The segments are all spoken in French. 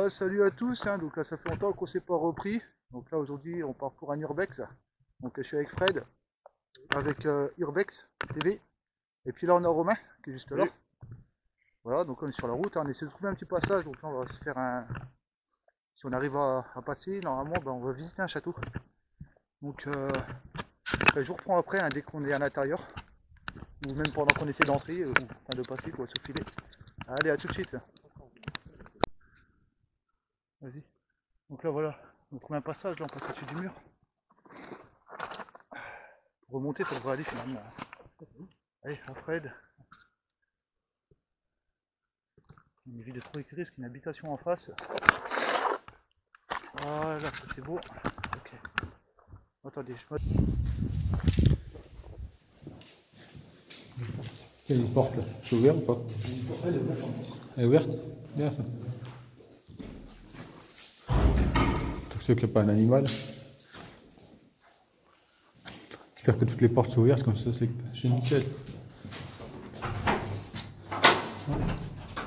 Salut à tous, hein. Donc là ça fait longtemps qu'on s'est pas repris. Donc là aujourd'hui on part pour un Urbex. Donc je suis avec Fred, avec Urbex TV. Et puis là on a Romain qui est juste là. Voilà, donc on est sur la route, hein. On essaie de trouver un petit passage. Donc là on va se faire un... Si on arrive à passer, normalement on va visiter un château. Donc je vous reprends après, hein, dès qu'on est à l'intérieur. Ou même pendant qu'on essaie d'entrer, enfin de passer quoi, sous filet. Allez, à tout de suite. Vas-y. Donc là voilà, on trouve un passage, là on passe au-dessus du mur. Pour remonter ça devrait aller finalement. Allez, à Fred. On évite de trop éclairer parce qu'il y a une habitation en face. Voilà, ça c'est beau. Ok. Attendez, je me... Il y a une porte là, c'est ouvert ou pas? Elle est ouverte. Elle est ouverte? Bien ça. Pour ceux qui n'ont pas un animal. J'espère que toutes les portes sont ouvertes, comme ça c'est nickel.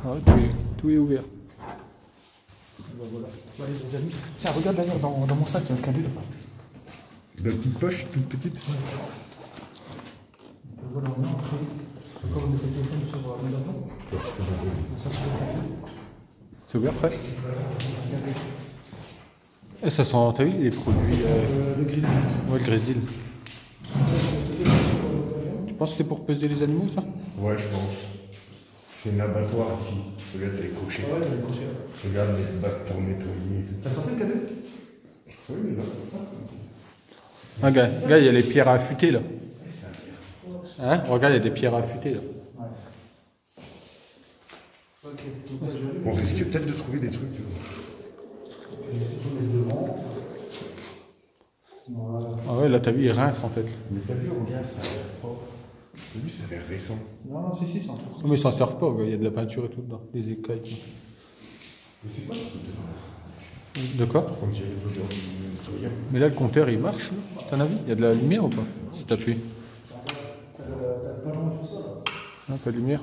Ah, tout est ouvert. Voilà. Tiens, regarde d'ailleurs dans mon sac, il y a un cadeau. La petite poche, toute petite. Voilà, on a encore une téléphone sur le bâton. C'est ouvert, Fred? Et ça sent, t'as vu les produits? Le grésil. Ouais, le grésil. Tu penses que c'est pour peser les animaux, ça? Ouais, je pense. C'est un abattoir ici. Regarde, elle est crochée. Ouais, elle est crochée. Regarde les bacs pour nettoyer. T'as sorti le cadeau? Oui, mais là. Ah, gars, il y a les pierres à affûter là. Hein? Regarde, il y a des pierres à affûter là. Ouais. Ok. On risque peut-être de trouver des trucs. Ah ouais, là t'as vu, il rince en fait. Mais t'as vu, regarde, ça a l'air propre. T'as vu, ça a l'air récent. Non, non, si, c'est un truc. Non, mais ils s'en servent pas, il y a de la peinture et tout dedans, des écailles. Mais c'est quoi ce truc De quoi? On dirait l'odeur du nettoyant. Mais là le compteur il marche, à ton avis? Il y a de la lumière ou pas? Si t'appuies. T'as pas loin de tout ça là? Non, pas de lumière.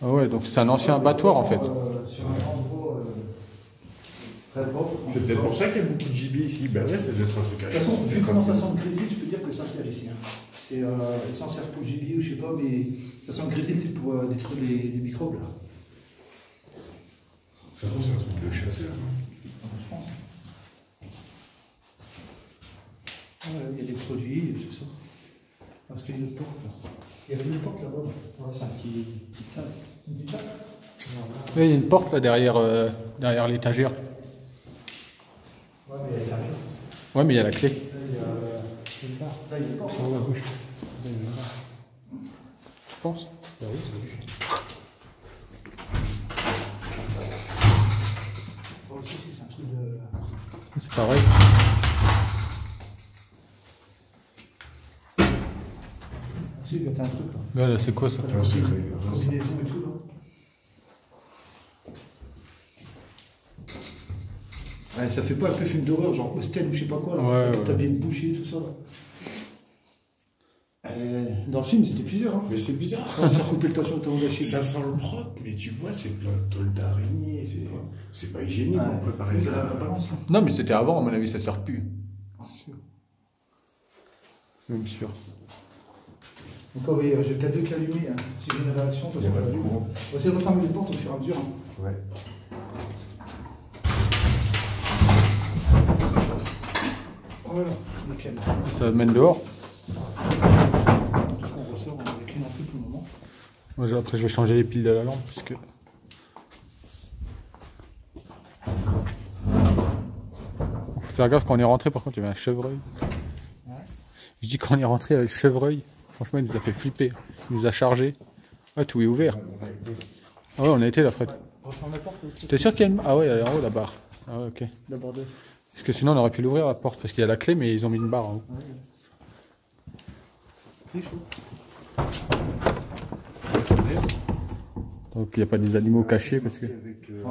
Ah ouais, donc c'est un ancien abattoir en fait. Sur un endroit très propre. C'est peut-être pour ça qu'il y a beaucoup de gibier ici. Ben ouais, ça doit être un truc à De toute façon, vu comment ça sent le grésil, tu peux dire que ça sert ici. Hein. C'est, ils s'en servent pour le gibier ou je sais pas, mais ça sent le grésil, c'est pour détruire les microbes là. Ça se trouve, c'est un truc de chasseur. Je pense. Ouais, il y a des produits et tout ça. Parce qu'il y a une porte là. Il y avait une porte là-bas. Ouais, c'est un petit salle. C'est une petite salle. Oui, il y a une porte là derrière, derrière l'étagère. Ouais, mais il y a l'étagère. Ouais, mais il y a la clé. Là, il y a une porte. Oh, la bouche. Je pense. Bah oui, c'est Oh, si, c'est un truc de. C'est pareil. Ah, si, il y a un truc là. Là, c'est quoi ça? Un secret. Combinaison et tout là. Ouais, ça fait pas un peu film d'horreur, genre hostel ou je sais pas quoi là. Ouais, Avec ouais. ta vieille bouchée et tout ça là. Dans le film, c'était plusieurs. Hein. Mais c'est bizarre. Ça coupait le tension de ta d'Achille. Ça sent le propre, mais tu vois, c'est plein de tôles d'araignée. C'est pas hygiénique. On peut paraître la là. balance. Là. Non, mais c'était avant, à mon avis, ça sert plus. Même sûr. Encore, oui, j'ai le cadeau qui est allumé. Hein. Si j'ai une réaction, Il y a pas de courant. on va essayer de refermer les portes au fur et à mesure. Hein. Ouais. Voilà, nickel. Ça mène dehors. On ressort avec une ampoule pour le moment. Moi, après, je vais changer les piles de la lampe parce que. Faut faire gaffe quand on est rentré, par contre, il y avait un chevreuil. Ouais. Je dis quand on est rentré avec le chevreuil, franchement, il nous a fait flipper. Il nous a chargé. Ouais, tout est ouvert. Ah ouais, on a été là, Fred. Referme la porte. T'es sûr qu'il y a une. Ah ouais, elle est en haut la barre. Ah ouais, ok. D'abord deux. Parce que sinon, on aurait pu l'ouvrir la porte parce qu'il y a la clé, mais ils ont mis une barre en haut. Ouais. C'est chaud. Donc il n'y a pas des animaux cachés parce que. Ouais,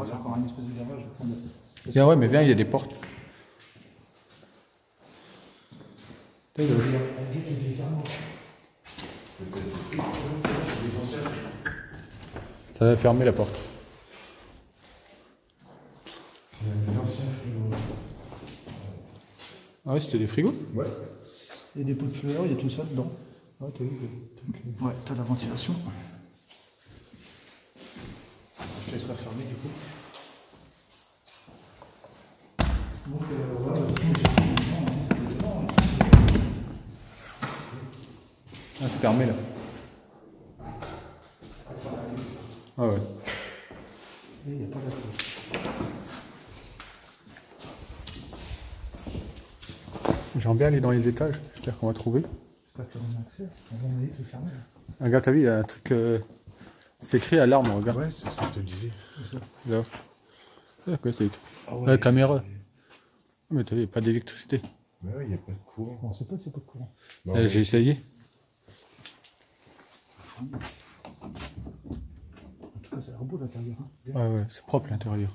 c'est encore une espèce de garage. Tiens, ouais, mais viens, il y a des portes. Ça va fermer la porte. Ah ouais, c'était des frigos? Ouais. Il y a des pots de fleurs, il y a tout ça dedans. Ouais, t'as vu. Ouais, t'as la ventilation. Je te laisse la fermer du coup. Donc voilà, Ah, c'est fermé là. Ah ouais. il n'y a pas d'accès. J'aimerais bien aller dans les étages. J'espère qu'on va trouver. J'espère que tu as un accès. On va envoyer tout fermer. Regarde, t'as vu, il y a un truc. C'est écrit alarme, regarde. Ouais, c'est ce que je te disais. Là. Ah, quoi, c'est écrit. Ah La caméra. Ah, mais t'as vu, il n'y a pas d'électricité. Mais ouais, il n'y a pas de courant. On ne sait pas si c'est pas de courant. Non, J'ai essayé. En tout cas, ça a l'air beau l'intérieur. Hein. Ouais, ouais, c'est propre l'intérieur.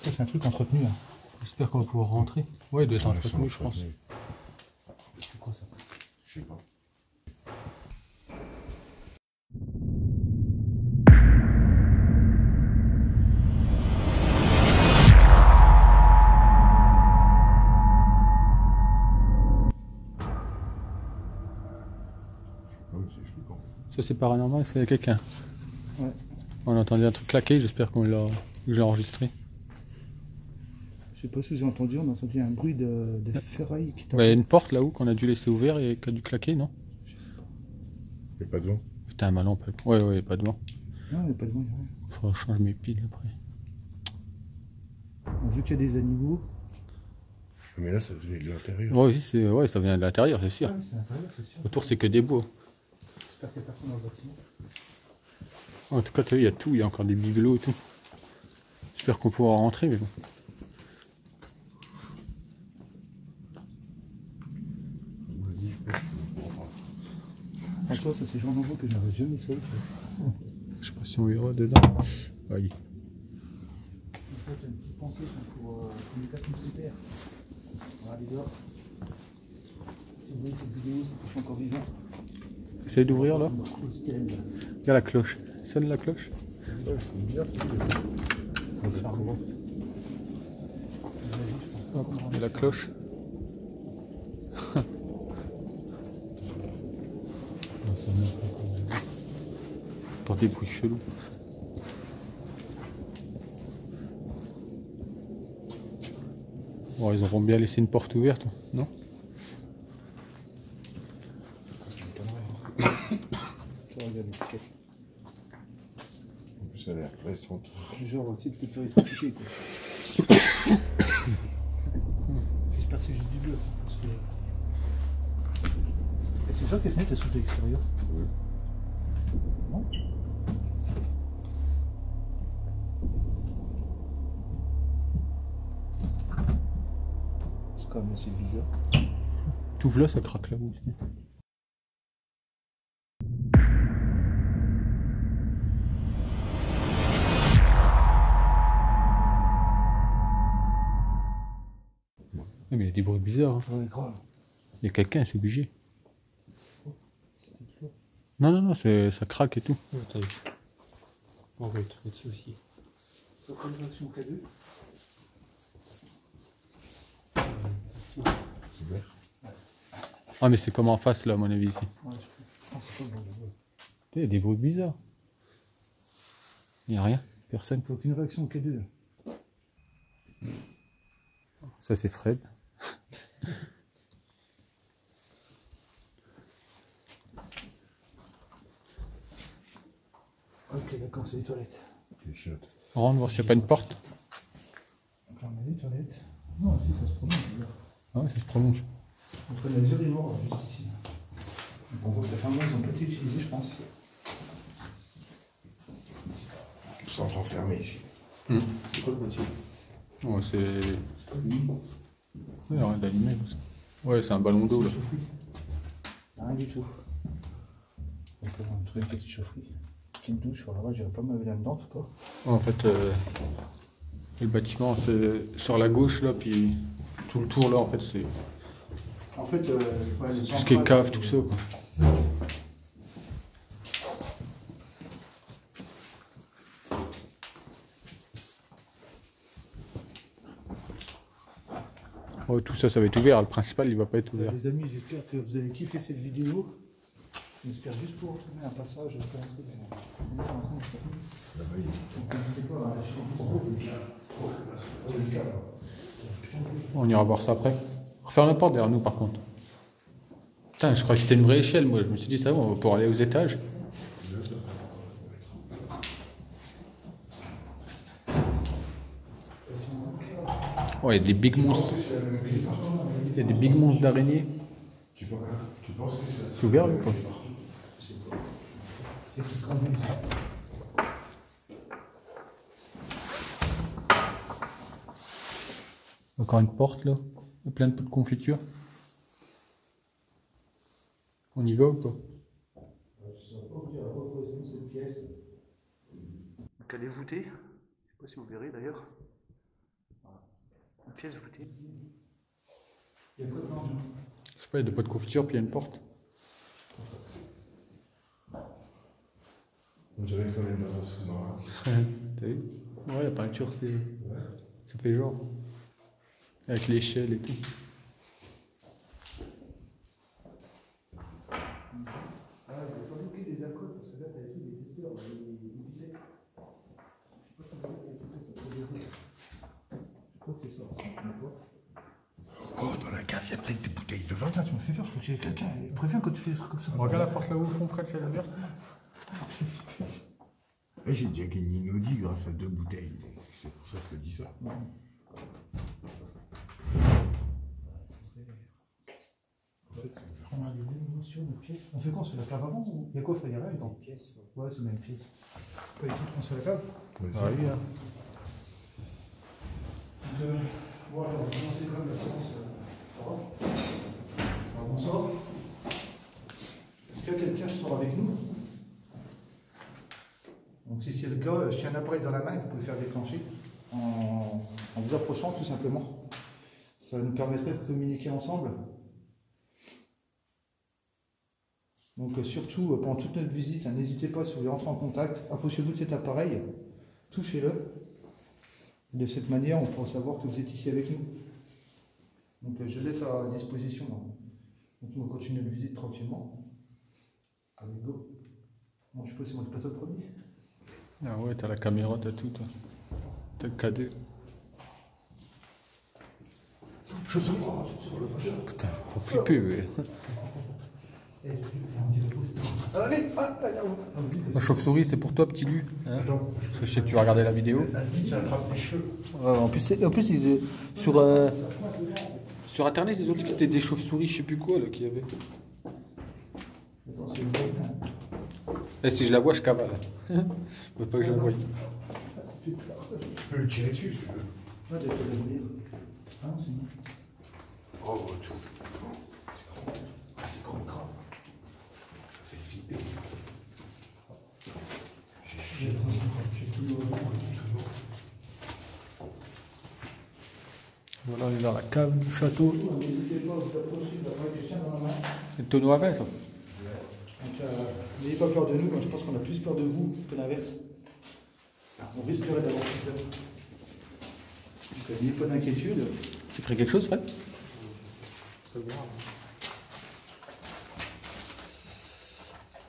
Ça, c'est un truc entretenu. Hein. J'espère qu'on va pouvoir rentrer. Ouais, il doit être Ouais, entretenu, c'est je pense. entretenu. C'est quoi ça? Je sais pas. Ah oui, c'est flippant. Ça, c'est paranormal, c'est quelqu'un. Ouais. On a entendu un truc claquer, j'espère qu'on l'a. Que j'ai enregistré. Je sais pas si vous avez entendu, on a entendu un bruit de ferraille qui Ouais, il y a une porte là-haut qu'on a dû laisser ouverte et qui a dû claquer, non? Il n'y a pas de vent. Putain, ma lampe. Ouais, ouais, pas de vent. Non, il n'y a pas de vent, il n'y a rien. Faut que je change mes piles après. On a vu qu'il y a des animaux. Mais là, ça venait de l'intérieur. Ouais, oui, ouais, ça vient de l'intérieur, c'est sûr. Ah, c'est à l'intérieur, c'est sûr. Autour, c'est que des bois. J'espère qu'il n'y a personne dans le bâtiment. En tout cas, tu as vu, il y a tout, il y a encore des bibelots et tout. J'espère qu'on pourra rentrer, mais bon. Franchement, ça c'est le genre d'endroit que j'avais jamais sauvé. Je sais pas si on verra dedans. Allez. En fait, j'ai une petite pensée pour les 4 militaires. On va aller dehors. Si vous voyez cette vidéo, c'est que je suis encore vivant. Essaye d'ouvrir là. Christelle. Il y a la cloche. Sonne la cloche. Ouais, c'est bizarre. Hop, il y a la cloche. Entends des bruits chelous. Bon, ils auront bien laissé une porte ouverte, non? Je regarde l'étiquette. En plus, ça a l'air récente. Genre, tu sais, tu peux te faire électrocuter quoi. J'espère que c'est juste du bleu. Parce que... Et c'est sûr que les fenêtres elles sont de l'extérieur. Oui. Non? C'est quand même assez bizarre. T'ouvres là, ça craque là-haut aussi. Mais il y a des bruits bizarres. Hein. Ouais, grave. Il y a quelqu'un, c'est obligé. Non, non, non, ça craque et tout. Ouais, t'as vu. On va être dessus aussi. Ça prend une action K2. C'est vert. Ah, mais c'est comme en face là, à mon avis, ici. Ouais, je pense que c'est pas le bon. Il y a des bruits bizarres. Il n'y a rien, personne. Il faut aucune réaction au K2. Ça, c'est Fred. Ok, d'accord, c'est les toilettes. Les chiottes. On rentre voir s'il n'y a pas une porte. Donc là, on a les toilettes. Non, si, ça se prolonge. Là. Ah ouais, ça se prolonge. Entre les urinoirs, juste ici. Donc on voit que ça fait un moment qu'ils n'ont pas été utilisés, je pense. Sans renfermer ici. C'est quoi le boîtier? Ouais, c'est. C'est pas lui. Ouais, rien d'allumé. Ouais, c'est un ballon d'eau là. Rien du tout. Donc là, on a trouvé une petite chaufferie. Petite douche, voilà, j'irai pas me laver là-dedans en tout cas. Ouais, en fait, le bâtiment, c'est sur la gauche là, puis tout le tour là, en fait, c'est En fait, ouais, les tout ce qui est cave, tout ça quoi. Oh, tout ça, ça va être ouvert. Le principal, il va pas être ouvert. Les amis, j'espère que vous avez kiffé cette vidéo. J'espère juste pour retrouver un passage. On ira voir ça après. Referme la porte derrière nous, par contre. Putain, je crois que c'était une vraie échelle. Moi, je me suis dit, ça va, on va pouvoir aller aux étages. Oh, il y a des big monstres. Il y a des big monstres d'araignées. Tu penses que C'est ouvert, ou pas? Encore une porte, là. Plein de pots de confiture. On y va ou pas? Donc elle est voûtée. Je ne sais pas si vous verrez d'ailleurs. Voilà. Une pièce voûtée. Il y a quoi dedans? Je sais pas, il y a des pots de confiture, puis il y a une porte. On dirait qu'on est dans un sous-marin. T'as vu? Ouais, la peinture, c'est... ça fait genre. Avec l'échelle et tout. Ah, il faut pas oublier des alcools parce que là, tu as ici des testeurs, ils disaient. Je sais pas je crois que c'est ça. Oh, dans la cave, il y a peut-être des bouteilles de vin. Putain, tu me fais peur, je crois qu'il y a quelqu'un. Préviens quand tu fais des trucs comme ça. Regarde la porte là-haut au fond, Fred, c'est ouverte. J'ai déjà gagné une Audi grâce à 2 bouteilles. C'est pour ça que je te dis ça. On a des émotions, une pièce. On fait quoi? On se fait la cave avant ou il y a quoi? Il y a rien dedans? Une pièce. Ouais, c'est même pièce. Pas équipe, on se fait la cave? Vas-y. Oui, hein. Voilà, on va commencer quand même la séance. Alors, bonsoir. Est-ce que quelqu'un sort avec nous? Donc si c'est le cas, je tiens un appareil dans la main que vous pouvez faire déclencher en vous approchant tout simplement. Ça nous permettrait de communiquer ensemble. Donc surtout pendant toute notre visite, n'hésitez pas si vous voulez rentrer en contact, approchez-vous de cet appareil, touchez-le. De cette manière, on pourra savoir que vous êtes ici avec nous. Donc je laisse à disposition. Donc on va continuer notre visite tranquillement. Allez, go. Bon, je sais pas si moi je passe au premier. Ah ouais, t'as la caméra, t'as tout, toi. T'as le cadet. Je suis sur le projet. Putain, faut flipper, ouais. Allez, La chauve-souris, c'est pour toi, petit Lu. Hein, parce que je sais que tu vas regarder la vidéo. J'attrape les cheveux. En plus sur internet, ils ont dit que c'était des chauves-souris, je sais plus quoi, là, qu'il y avait. Et si je la vois, je cavale. Je veux pas que je la voie. Tu peux le tirer dessus si tu veux. Ah, non, c'est bon. Oh, tu vois. C'est grand crâne. Ça fait flipper. J'ai tout le monde. Voilà, on est dans la cave du château. N'hésitez pas à vous approcher de l'appareil que je tiens dans la main. C'est le tonneau à vin, ça. Donc, n'ayez pas peur de nous, moi je pense qu'on a plus peur de vous que l'inverse. On risquerait d'avoir plus peur. Donc n'ayez pas d'inquiétude. Tu crées quelque chose, Fred?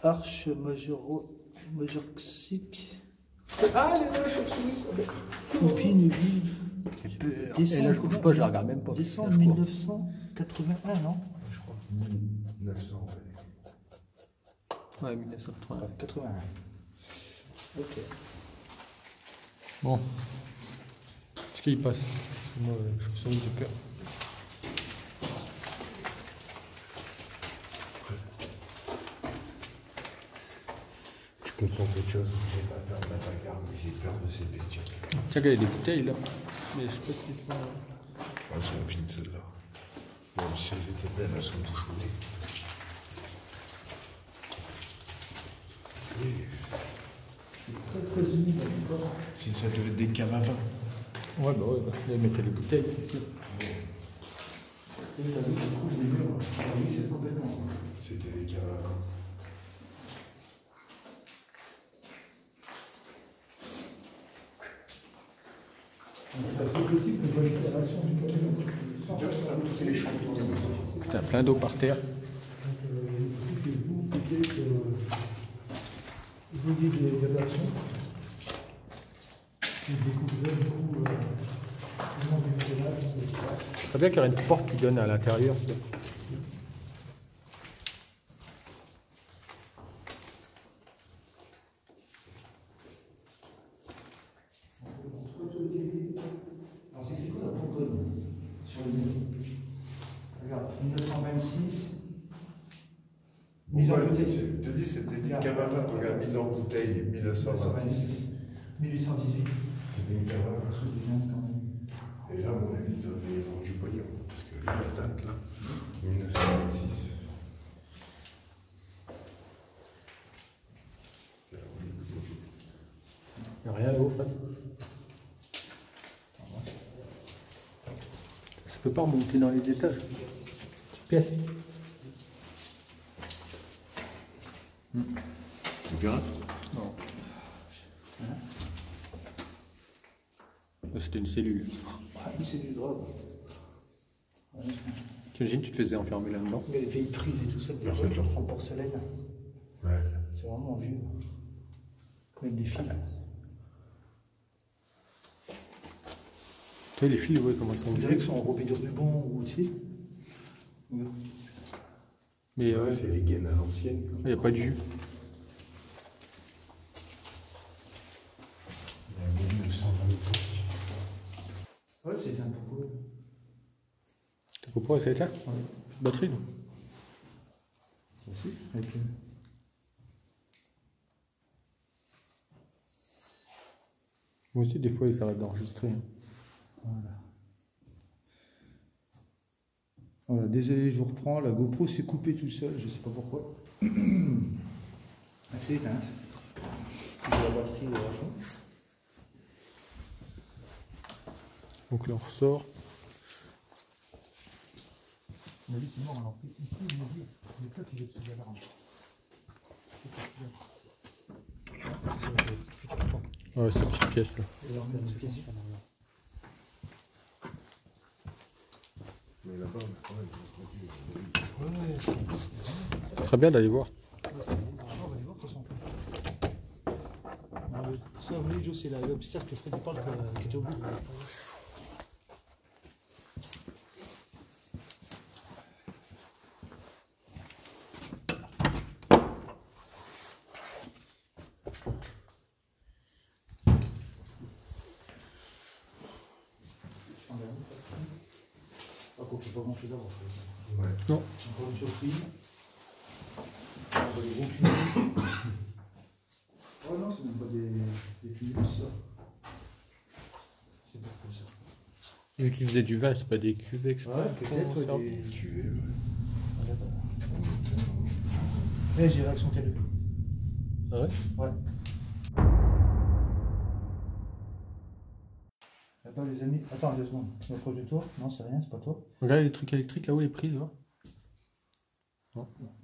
Arche majorxique. Ah, les deux chauves-souris, ça va. Copine vive. Et là, je couche pas, je la regarde même pas. Décembre 1981, non? Je crois. 1900, Ouais, 1980. 81. Ok. Bon. Est-ce qu'il passe? Parce que moi, chauve-souris, j'ai peur. Tu comprends quelque chose? J'ai pas peur de la bagarre, mais j'ai peur de ces bestioles. Tiens, il y a des bouteilles là. Mais je sais pas si sont. Elles sont vides celles-là. Même si elles étaient belles, elles sont bouchonnées. Oui. Très humide, d'accord. Si ça devait être des caves à vin. Ouais, bah ouais, ils mettaient les bouteilles, c'est sûr. Et ça nous trouve les murs. Oui, c'est complètement. C'était des caves à vin. C'est possible de voir l'éclairation du camion. C'est les champignons. Putain, plein d'eau par terre. Vous dites des réactions. Vous découvrez du coup le nom du village. C'est très bien qu'il y aurait une porte qui donne à l'intérieur. Alors c'est écrit quoi la Bourgogne sur le mur? Regarde, 1926. Mise en bouteille. Je te dis, c'était une cavava, regarde, mise en bouteille, 1926. 1818. C'était une cavava. Un truc de bien quand même. Et là, à mon avis, il devait y avoir du pognon. Parce que vu la date, là, 1926. Il n'y a rien là-haut, Fred. Je peux pas remonter dans les étages. Petite pièce. Tu grattes? Non. C'était une cellule. Ah, c'est du drogue. T'imagines, tu te faisais enfermer là-dedans. Mais les vieilles prises et tout ça, des Personne trucs ne en porcelaine. Ouais. C'est vraiment vieux. Même les fils. Tu vois, les fils, ouais, comment ils sont On dirait qu'ils sont enrobés de ruban ou aussi. Mais Ouais, c'est les gaines à l'ancienne. il n'y a pas de jus. Il y a 1925. Ouais, c'était un peu cool. T'es pas pour ça éteint? Batterie, non? Aussi, avec le... Moi aussi, des fois, ça va d'enregistrer. Voilà. Voilà, désolé, je vous reprends. La GoPro s'est coupée tout seul, je sais pas pourquoi. Elle s'est éteinte. La batterie est à fond. Donc là, on ressort. On a dit c'est mort, alors ici, il m'a dit, il y a que qui est sous l'alarme. Ouais, c'est une petite pièce là. Mais là-bas, on a quand même entendu. C'est très bien d'aller voir. On va aller voir de toute façon. Ça, vous voyez, Joe, c'est le petit cercle que Fred parle qui était au bout. Pas grand chose à voir. Ouais. Non. Encore une surprise. On va les gros cumulus. Oh non, c'est même pas des cumulus, ça. C'est pas comme ça. Vu qu'ils faisaient du vin, c'est pas des cuvées exprès. Ouais, peut-être pour des servir. Cuvée, ouais. Mais j'ai réaction K2. Ah ouais? Ouais. Attends les amis, attends 2 secondes. Je m'approche de toi. Non, c'est rien, c'est pas toi. Regarde les trucs électriques là-haut, les prises, va.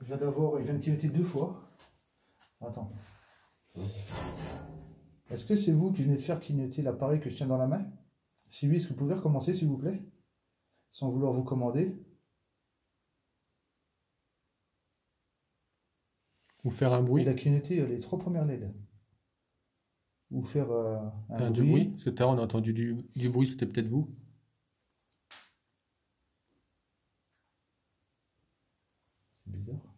Je viens d'avoir, il vient de clignoter 2 fois. Attends. Est-ce que c'est vous qui venez de faire clignoter l'appareil que je tiens dans la main? Si oui, est-ce que vous pouvez recommencer s'il vous plaît? Sans vouloir vous commander. Ou faire un bruit. Il a clignoté les 3 premières LED. Ou faire un Du bruit. Parce que tout à l'heure, on a entendu du bruit, c'était peut-être vous. C'est bizarre.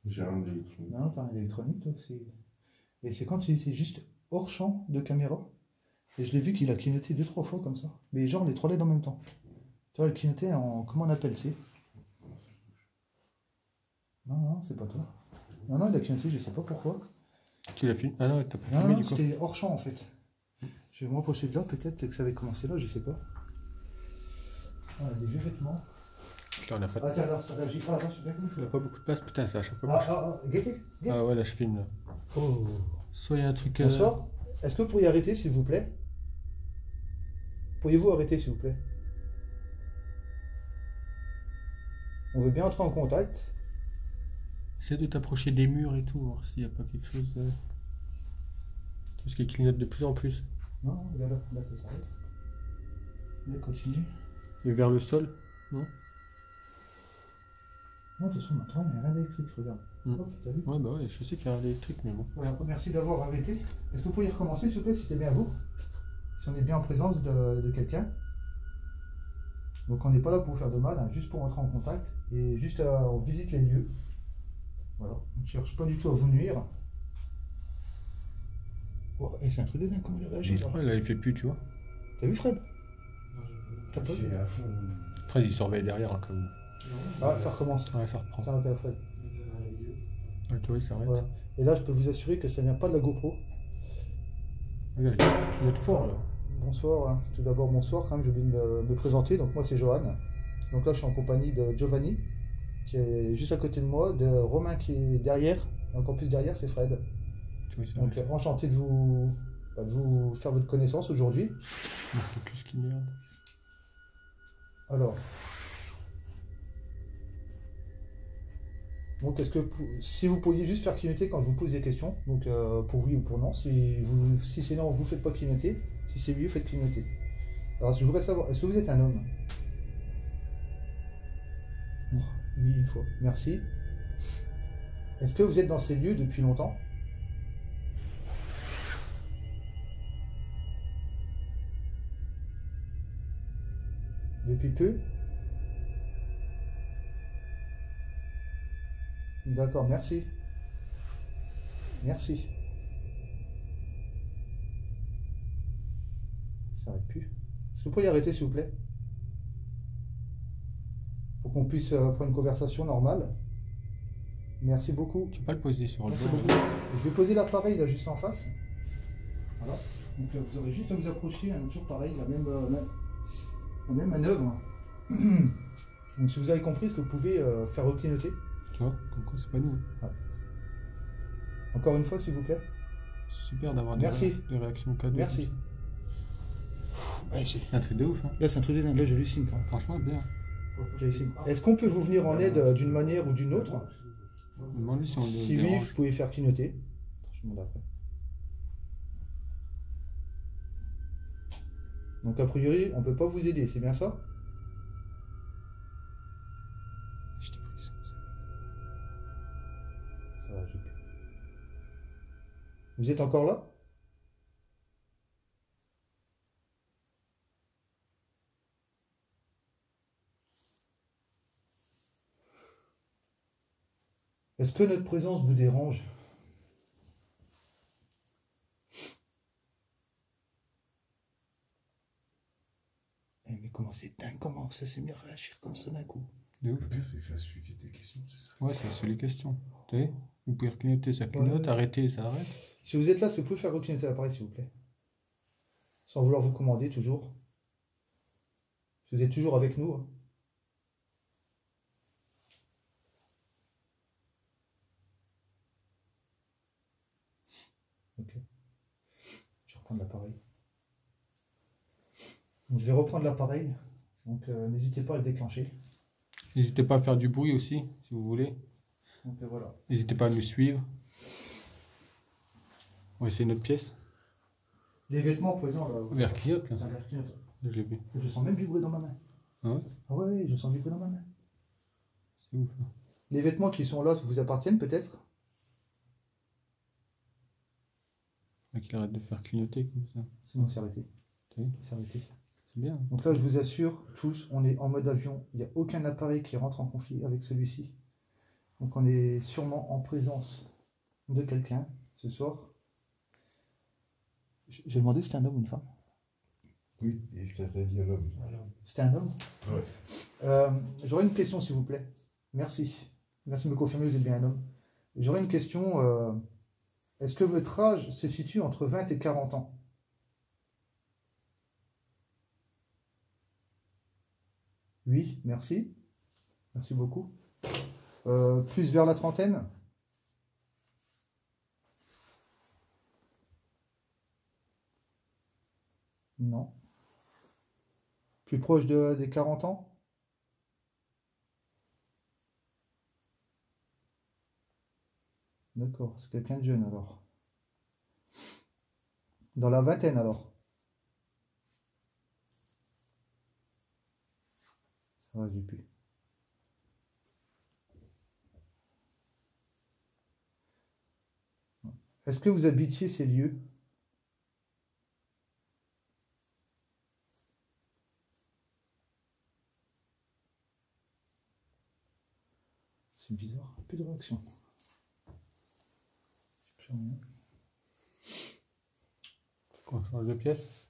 J'ai un électronique. Non, t'as un électronique toi aussi. Et c'est quand il était juste hors champ de caméra. Et je l'ai vu qu'il a clignoté 2-3 fois comme ça. Mais genre les 3 LED en même temps. Tu vois, il clignotait en. Comment on appelle c'est? Non, non, c'est pas toi. Non, non, il a clignoté, je sais pas pourquoi. Tu l'as filmé? Ah non, t'as pas Non, filmé non, du coup. c'était hors champ en fait. Je vais me rapprocher de là, peut-être que ça avait commencé là, je sais pas. Ah, des vieux vêtements. Là, on a pas, Ah, tiens, là, ça réagit pas là-bas, je sais pas on a pas beaucoup de place. Putain, c'est à chaque fois. guettez, Ah ouais, là, je filme. Là. Oh. Soit il y a un truc. Bonsoir. Est-ce que vous pourriez arrêter, s'il vous plaît? Pourriez-vous arrêter, s'il vous plaît? On veut bien entrer en contact. Essaie de t'approcher des murs et tout, voir s'il n'y a pas quelque chose. Parce qu'il clignote de plus en plus. Non, là, ça s'arrête. Mais continue. Et vers le sol, non? Non, de toute façon, maintenant, il n'y a rien d'électrique, regarde. Hop, t'as vu? Ouais, bah ouais, je sais qu'il y a un électrique, mais bon. Voilà, merci d'avoir arrêté. Est-ce que vous pourriez recommencer, s'il vous plaît, si c'était bien vous? Si on est bien en présence de quelqu'un. Donc on n'est pas là pour vous faire de mal, hein, juste pour entrer en contact. Et juste on visite les lieux. Voilà, on ne cherche pas du tout à vous nuire. Oh, et c'est un truc de dingue comment il a réagi là. Ouais, là, il fait plus, tu vois. T'as vu Fred? T'as pas vu? C'est à fond. Fred, il surveille derrière, hein, comme. Ah, ça recommence. Ouais, ça reprend. Ça va, Fred. Ouais, tu vois, il s'arrête. Voilà. Et là, je peux vous assurer que ça vient pas de la GoPro. Regarde, il doit être fort, là. Bonsoir, hein. Tout d'abord bonsoir, quand même, j'ai oublié de me présenter. Donc moi c'est Johan. Donc là je suis en compagnie de Giovanni, qui est juste à côté de moi, de Romain qui est derrière, et encore plus derrière c'est Fred. Tu vois, il Donc s'arrête. enchanté de vous faire votre connaissance aujourd'hui. Le focus qui merde. Alors, donc si vous pourriez juste faire clignoter quand je vous pose des questions, donc pour oui ou pour non, si c'est non, vous faites pas clignoter, si c'est oui, vous faites clignoter. Alors je voudrais savoir, est-ce que vous êtes un homme? Oui, une fois, merci. Est-ce que vous êtes dans ces lieux depuis longtemps? Depuis peu? D'accord, merci. Merci. Ça n'arrête plus. Est-ce que vous pourriez arrêter, s'il vous plaît? Pour qu'on puisse prendre une conversation normale. Merci beaucoup. Tu peux pas le poser sur le Merci dos. beaucoup. Je vais poser l'appareil là juste en face. Voilà. Donc vous aurez juste à vous approcher, hein, toujours pareil, la même manœuvre. Donc si vous avez compris, est-ce que vous pouvez faire reclignoter? Tu vois, comme quoi, c'est pas nous. Ouais. Encore une fois, s'il vous plaît. C'est super d'avoir Merci. des réactions cadeaux. Merci. Ouais, C'est un truc de ouf, hein. là, c'est un truc de dingue. Là, j'hallucine quand même. Franchement, bien. J'hallucine. Est-ce qu'on peut vous venir en aide d'une manière ou d'une autre? Demande-lui si on le Si oui, dérange. vous pouvez faire clignoter. Je demande après. Donc, a priori, on ne peut pas vous aider, c'est bien ça? Je t'ai pris ça. Ça va, j'ai pu. Vous êtes encore là? Est-ce que notre présence vous dérange? Eh, mais comment c'est dingue, comment ça s'est mis à réagir comme ça d'un coup? De ouf. Le pire, c'est que ça suit tes questions, c'est ça. Ouais, c'est sur les questions. Tu sais, vous pouvez clignoter, ça clignote, Ouais. arrêter, ça arrête. Si vous êtes là, est-ce que vous pouvez faire reclignoter l'appareil, s'il vous plaît? Sans vouloir vous commander, toujours. Si vous êtes toujours avec nous. Hein. Ok. Je vais reprendre l'appareil. Donc, je vais reprendre l'appareil. Donc n'hésitez pas à le déclencher. N'hésitez pas à faire du bruit aussi, si vous voulez. Donc voilà. N'hésitez pas à nous suivre. On va essayer notre pièce. Les vêtements présents là. Vers clignote, là. Ça a l'air clignotant. Je l'ai vu. Je sens même vibrer dans ma main. Ah ouais? Ah ouais, je sens vibrer dans ma main. C'est ouf. Hein. Les vêtements qui sont là vous appartiennent peut-être? Faut qu'il arrête de faire clignoter comme ça. Sinon c'est arrêté. T'as vu? C'est arrêté. C'est bien. Donc là je vous assure, tous, on est en mode avion. Il n'y a aucun appareil qui rentre en conflit avec celui-ci. Donc on est sûrement en présence de quelqu'un ce soir. J'ai demandé si c'était un homme ou une femme. Oui, et je t'ai dit à l'homme. C'était un homme? Ouais. J'aurais une question s'il vous plaît. Merci. Merci de me confirmer que vous êtes bien un homme. J'aurais une question. Est-ce que votre âge se situe entre 20 et 40 ans? Oui, merci. Merci beaucoup. Plus vers la trentaine? Non. Plus proche des 40 ans? D'accord, c'est quelqu'un de jeune alors. Dans la vingtaine alors? Ouais, j'ai pu. Est-ce que vous habitiez ces lieux? C'est bizarre, plus de réaction. Plus rien. Quoi, change de pièce?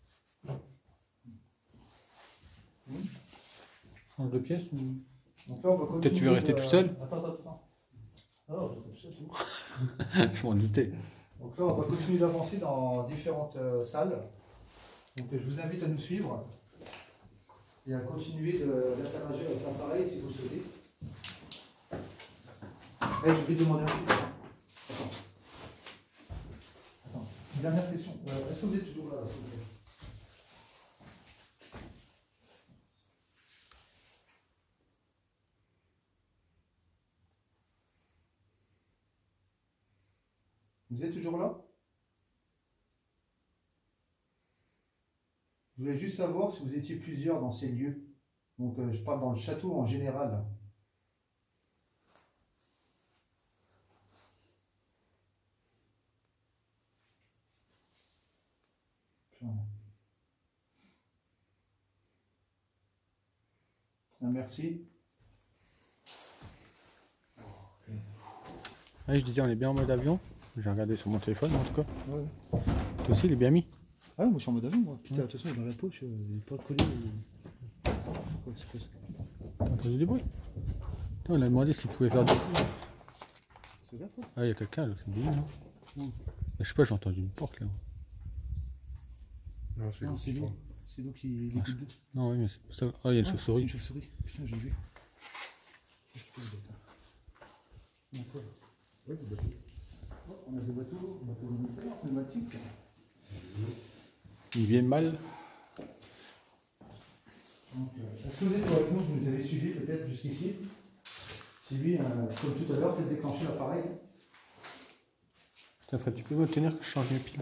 Change de pièce ou... Donc là, on va continuer. Peut-être tu veux rester tout seul? Attends. Ah, tout seul, tout. Je m'en doutais. Donc là, on va continuer d'avancer dans différentes salles. Donc je vous invite à nous suivre et à continuer d'interagir avec l'appareil si vous le souhaitez. Je vais demander un truc. Attends. Une dernière question. Est-ce que vous êtes toujours là, s'il vous plaît? Vous êtes toujours là? Je voulais juste savoir si vous étiez plusieurs dans ces lieux. Donc je parle dans le château en général. Merci. Ah, je disais, on est bien en mode avion. J'ai regardé sur mon téléphone en tout cas. Ouais. Toi aussi, il est bien mis. Ah moi je suis en mode avion moi. Putain, de toute façon il est dans la poche, il n'est pas collé. Ouais, c'est quoi ça? T'as entendu du bruit? On a demandé s'il pouvait faire du bruit. C'est là quoi? Ah, il y a quelqu'un là, c'est bizarre, non? Je sais pas, j'ai entendu une porte là. Non, c'est Non, lui c'est qui lui. tourne. C'est nous qui les Ah, guide. Non, oui, mais c'est pas ça. Ah, il y a une C'est chauve-souris. une chauve-souris. Putain, j'ai vu. D'accord. Ouais, des bateaux. Oh, on a des bateaux militaires, pneumatiques. Ils viennent mal. Est-ce que vous êtes avec nous? Vous nous avez suivi peut-être jusqu'ici? Si oui, comme tout à l'heure, faites déclencher l'appareil. Tiens, Fred, tu peux me tenir que je change mes piles?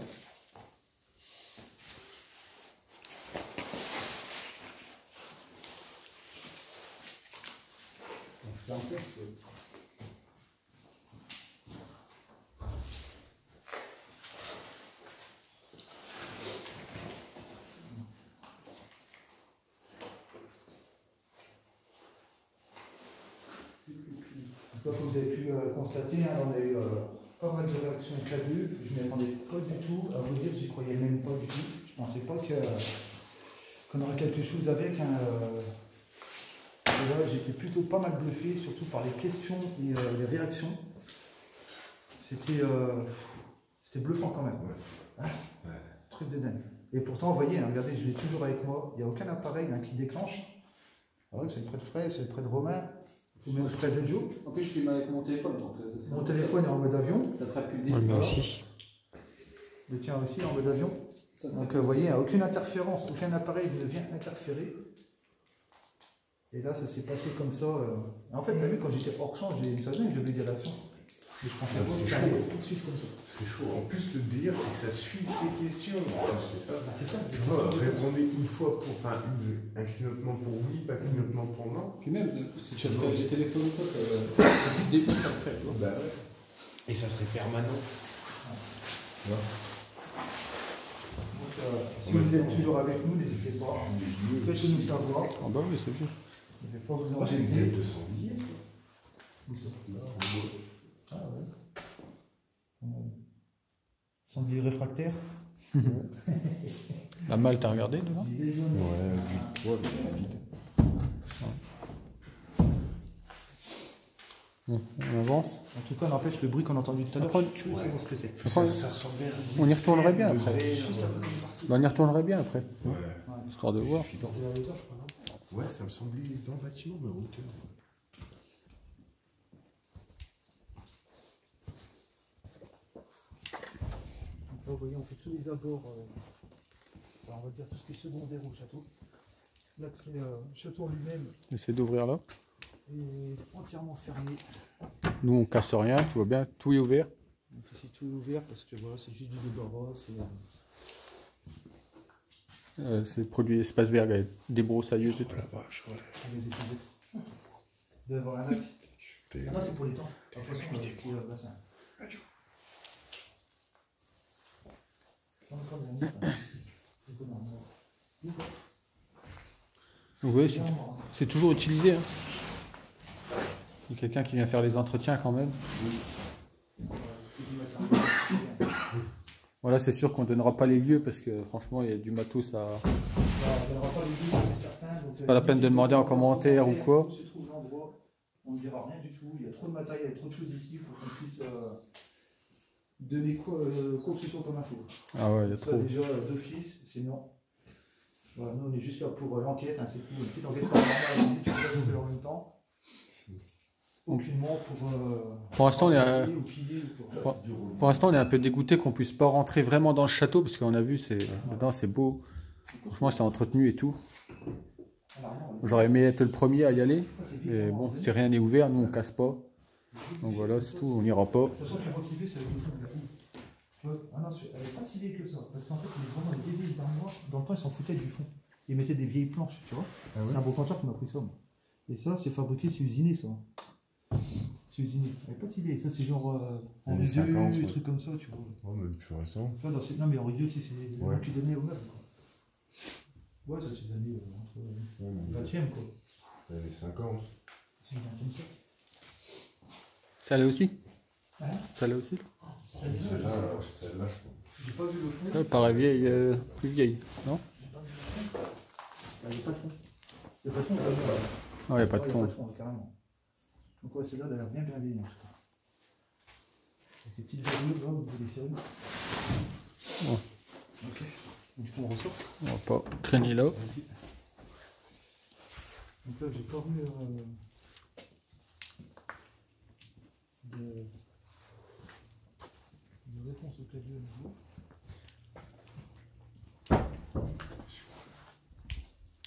Comme vous avez pu constater, on a eu pas mal de réactions K2. Je ne m'y attendais pas du tout. À vous dire, j'y croyais même pas du tout. Je ne pensais pas qu'on aurait quelque chose avec. Et là, j'étais plutôt pas mal bluffé, surtout par les questions et les réactions. C'était bluffant quand même. Hein, truc de dingue. Et pourtant, vous voyez, hein, regardez, je l'ai toujours avec moi. Il n'y a aucun appareil qui déclenche. Alors, c'est le près de Fred, c'est le près de Romain. Ou même près de Joe. En plus, je filme avec mon téléphone. Donc Mon téléphone est en mode avion. Ça ferait plus Ouais, moi aussi. Le tien aussi est en mode avion. Donc vous voyez, il n'y a aucune interférence, aucun appareil ne vient interférer. Et là, ça s'est passé comme ça. En fait, tu as vu, quand j'étais hors champ, j'ai une semaine, j'avais des réactions. Mais je pensais pas que ça allait poursuivre comme ça. C'est chaud. En plus, le délire, c'est que ça suit tes questions. C'est ça. Ah, c'est ça. Tu vois, répondez une fois pour. Enfin, un clignotement pour oui, pas clignotement pour non. Puis même, si tu fais les téléphones ou quoi, ça dépasse après, tu vois. Bah ouais. Et ça serait permanent. Tu vois. Donc, si vous êtes toujours avec nous, n'hésitez pas. Faites-le nous savoir. Ah bah oui, c'est bien. Je ne vais pas vous Oh, c'est une embêter. tête de sanglier, ça. Où ça? Ah ouais. Sanglier réfractaire. La malle, t'as regardé dedans? Ouais, vite. Ouais, vite. On avance. En tout cas, n'empêche le bruit qu'on a entendu tout à l'heure. Après, Je veux savoir ce que c'est. Ça ressemblait à un On y retournerait bien après. Juste après qu'on est parti. On y retournerait bien après, Ouais. histoire de voir. Ouais, ça me semblait dans le bâtiment, mais en hauteur. Donc là, vous voyez, on fait tous les abords, alors on va dire tout ce qui est secondaire au château. L'accès château en lui-même Essaye d'ouvrir là. est entièrement fermé. Nous, on casse rien, tu vois bien, tout est ouvert. Donc ici, tout est ouvert parce que voilà, c'est juste du débarras. C'est produit espace vert, des broussailleuses et tout. Oh la vache, ouais. Les études. Il doit y avoir un lac. Ah non, c'est pour les temps. Après, c'est pour le bassin. Vous voyez, c'est toujours utilisé. Hein. Il y a quelqu'un qui vient faire les entretiens quand même. Voilà, c'est sûr qu'on ne donnera pas les lieux parce que franchement, il y a du matos à. C'est pas la peine de demander en commentaire ou quoi. On ne dira rien du tout. Il y a trop de matériel, il y a trop de choses ici pour qu'on puisse donner quoi que ce soit comme info. Ah ouais, il y a trop. Déjà d'office, sinon. Voilà, nous on est juste là pour l'enquête, hein, c'est tout. Une petite enquête normale, si tu veux en même temps. Aucunement pour l'instant, on est un peu dégoûté qu'on puisse pas rentrer vraiment dans le château parce qu'on a vu, dedans c'est beau. Franchement, c'est entretenu et tout. J'aurais aimé être le premier à y aller, mais bon, si rien n'est ouvert, nous on casse pas. Donc voilà, c'est tout, on n'ira pas. De toute façon, tu vois que c'est vieux, c'est avec le fond. Ah non, elle n'est pas si vieille que ça. Parce qu'en fait, les vieilles armoires, dans le temps, ils s'en foutaient du fond. Ils mettaient des vieilles planches, tu vois. Ah ouais. C'est un brocanteur qui m'a pris ça. Moi. Et ça, c'est fabriqué, c'est usiné, ça. C'est usiné. Elle n'est pas si vieille. Ça, c'est genre en rideau, des trucs comme ça, tu vois. Ouais, mais plus récent. Tu vois, non, mais en rideau, tu sais, c'est les gens qui donnaient aux meubles, quoi. Ouais, ça, c'est les années entre 20e, quoi. Les années 50. C'est le 20e siècle. Ça là aussi Hein? Ça là aussi Celle-là, je crois. J'ai pas vu le fond. Ça paraît vieille, plus vieille, non? Il n'y a pas de fond. Il n'y a pas de fond, non, il n'y a pas de fond. Il n'y a pas de fond, carrément. Donc, ouais, celle-là, elle a l'air bien vieille, en tout cas. Avec les petites verrouilles, là, au niveau des serrures. Ouais. Ok. Du coup, on ressort. On va pas traîner là. Donc là, j'ai pas vu de réponse au clavier à nouveau.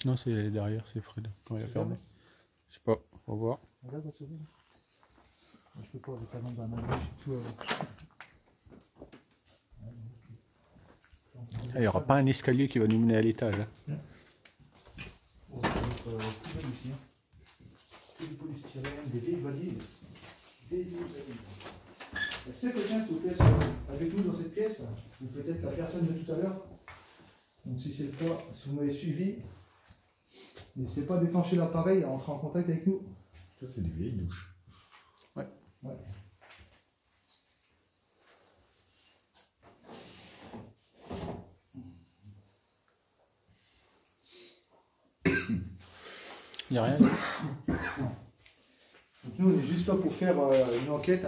Non, c'est derrière, c'est Fred. Quand il a fermé. Je sais pas, on va voir. Regarde, va s'ouvrir. Je peux pas avec la lampe d'un main, j'ai tout avec. Il n'y aura pas un escalier qui va nous mener à l'étage. Hein. On va mettre poubelle ici. Que du polystyrène, des vieilles valises. Des vieilles valises. Est-ce qu'il y a quelqu'un, s'il vous plaît, avec nous dans cette pièce, ou peut-être la personne de tout à l'heure? Donc si c'est le cas, si vous m'avez suivi, n'hésitez pas à déclencher l'appareil et à entrer en contact avec nous. Ça, c'est des vieilles douches. Ouais. Ouais. Il n'y a rien. Non. Donc nous, on est juste là pour faire une enquête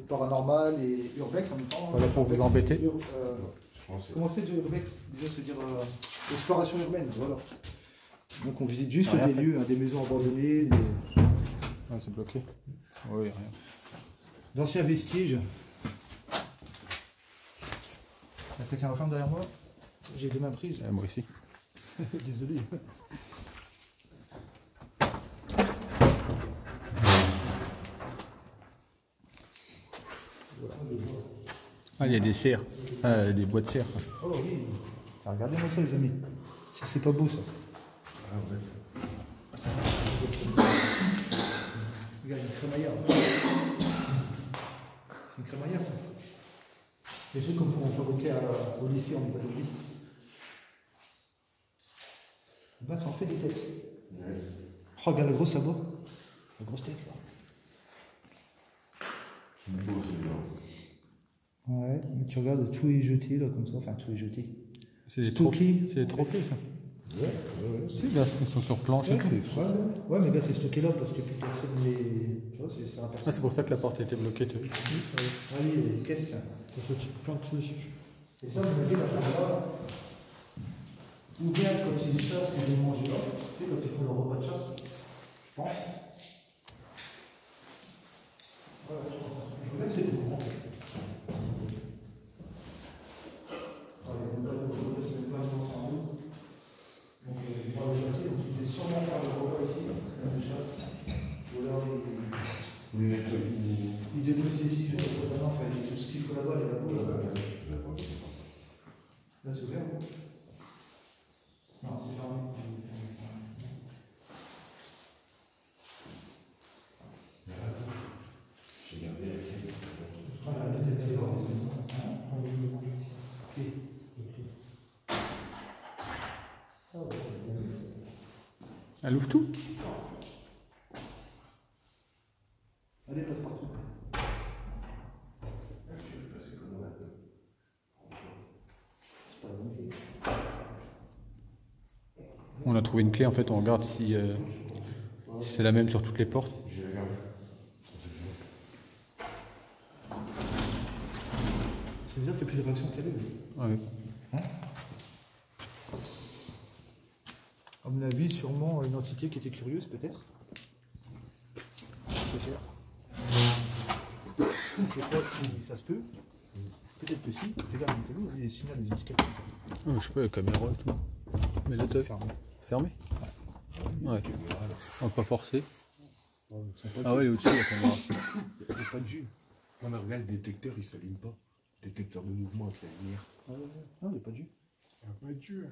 paranormale et urbex en même temps. Voilà pour vous embêter. Comment c'est urbex? Déjà, c'est dire exploration urbaine, voilà. Donc on visite juste des lieux, hein, des maisons abandonnées, Ah, c'est bloqué. Oui, rien. d'anciens vestiges. Il y a quelqu'un referme derrière moi? J'ai deux mains prises. Moi aussi. Désolé. Ah, il y a des serres. Des bois de serre. Oh oui. Ah, regardez-moi ça, les amis. C'est pas beau ça. Ah ouais. Regarde, une crémaillère. C'est une crémaillère ça. Des trucs comme on fabriquait au lycée en métallurgie. Là, ça en fait des têtes. Ouais. Oh, regarde la grosse là-bas. La grosse tête là. C'est beau, c'est bien. Ouais, mais tu regardes, tout est jeté là, comme ça. Enfin, tout est jeté. C'est des Stocké. trophées. C'est des trophées, ça. Ouais. Si, là, ils sont sur planche. Ouais, C'est étrange. Ouais, mais là, c'est stocké là parce que plus personne les. Tu vois, c'est un Ah, c'est pour ça que la porte était bloquée, tu vois. Ah oui, les caisses. C'est ça, tu plantes dessus. Et ça, vous m'avez la là. Ou bien quand ils chassent, ils vont manger là. Tu sais, quand ils font leur repas de chasse, je pense. Ouais, je pense. Je vous laisse les deux. Donc, il va le chasser, donc il est sûrement faire le repas ici, la chasse. Ou alors il déplace ici, je sais pas comment, enfin, tout ce qu'il faut là-bas, il est là-bas. Là, c'est ouvert, non? Non, c'est fermé. Elle ouvre tout? Allez, passe partout. On a trouvé une clé en fait, on regarde si c'est la même sur toutes les portes. Je vais regarder. C'est bizarre qu'il n'y a plus de réaction qu'elle est. Ouais. Hein? À mon avis, sûrement une entité qui était curieuse, peut-être. Peut-être. Je ne sais pas si ça se peut. Peut-être que si. Regarde, il y a des signaux, des étiquettes. Je sais pas, la caméra et tout. Mais là, C'est t'as fermé. fermé? Ouais. On va pas forcer. Non, mais c'est pas Ah ouais, elle est au-dessus la caméra. Il n'y a pas de jus. Non, mais regarde, le détecteur, il ne s'allume pas. Détecteur de mouvement avec la lumière. Non, il n'y a pas de jus. Il n'y a pas de jus.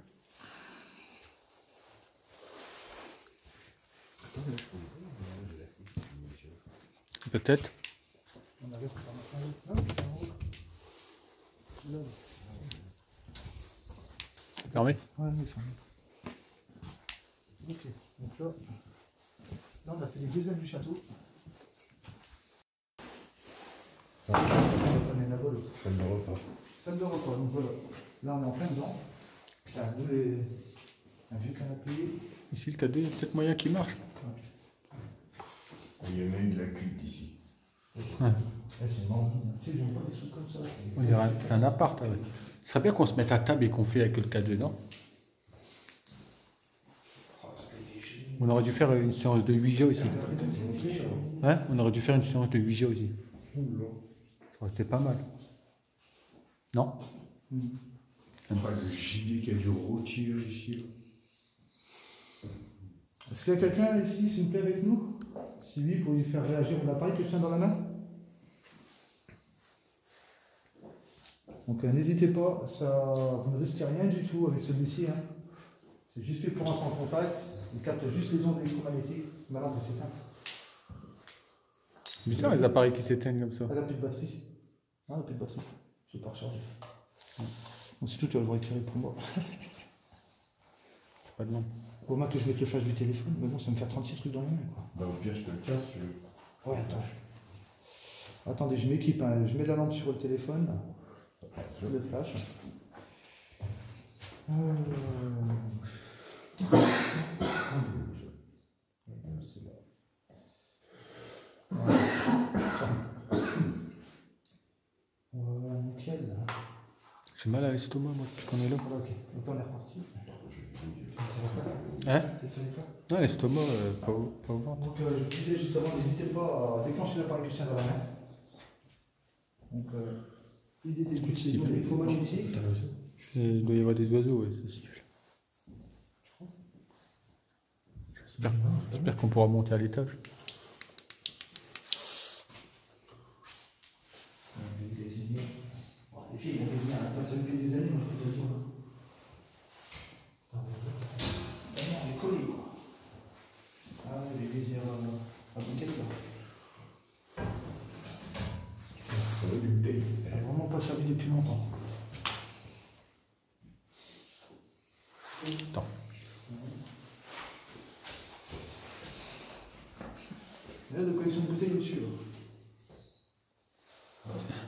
Peut-être. On arrive par la fin. Non, c'est en haut. Là. Fermé? Ouais, oui, fermé. Ok, donc là, on a fait les deux ailes du château. Ça mène à vol. Ça ne me repas. Salle de repas, donc voilà. Là, on est en plein dedans. Là, nous, un vieux canapé. Ici, le cadeau, il y a peut-être moyen qu'il marche. Il y en a une de la culte ici. Ouais. C'est marrant. Tu sais, j'aime pas des trucs comme ça. On dirait c'est un appart. Ouais. Ce serait bien qu'on se mette à table et qu'on fait avec le cadeau, non? On aurait dû faire une séance de Ouija aussi. Ouais, on aurait dû faire une séance de Ouija aussi. Ça aurait été pas mal. Non? Le gibier qui a dû rôtir ici. Est-ce qu'il y a quelqu'un ici, s'il vous plaît, avec nous? Si oui, pour lui faire réagir au l'appareil que je tiens dans la main. Donc n'hésitez pas, ça, vous ne risquez rien du tout avec celui-ci. Hein. C'est juste fait pour entrer en contact. Il capte juste les ondes électromagnétiques. Ma lampe est éteinte. C'est bizarre les appareils qui s'éteignent comme ça. Elle n'a plus de batterie. Non, elle n'a plus de batterie. Je ne vais pas recharger. Donc c'est tout, tu vas devoir éclairer pour moi. Pas de lampe. Au moins que je mette le flash du téléphone, mais bon, ça me fait 36 trucs dans les mains. Quoi. Bah, au pire, je te le casse, tu veux. Ouais, attends. Attendez, je m'équipe. Hein. Je mets la lampe sur le téléphone. Sur le flash. C'est là. Voilà, nickel. J'ai mal à l'estomac, moi, depuis qu'on est là. Voilà, ok. Donc on est reparti. Hein? Non, l'estomac, pas au ventre. Donc je vous disais justement, n'hésitez pas à déclencher l'appareil que je tiens dans la main. Donc il détecte juste les ondes électromagnétiques. Il doit y avoir des oiseaux, ouais, ça siffle. J'espère qu'on pourra monter à l'étage. Les filles, ils vont désigner un personne depuis des années, moi je peux te le dire. On est collés, quoi. Ah ouais, les plaisirs à bouquet, là. Ça va du bouteille. Ça n'a vraiment pas servi depuis longtemps. Attends. Là, de collection de bouteilles au-dessus, là.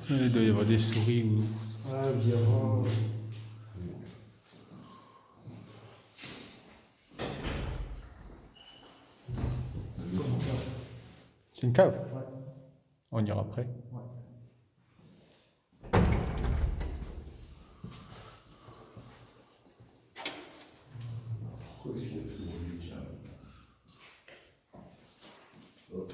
Il doit y avoir des souris ou. Ah, il y aura. C'est une cave? Ouais. On ira après. Ouais. Pourquoi est-ce qu'il y a plus de relique là? Hop.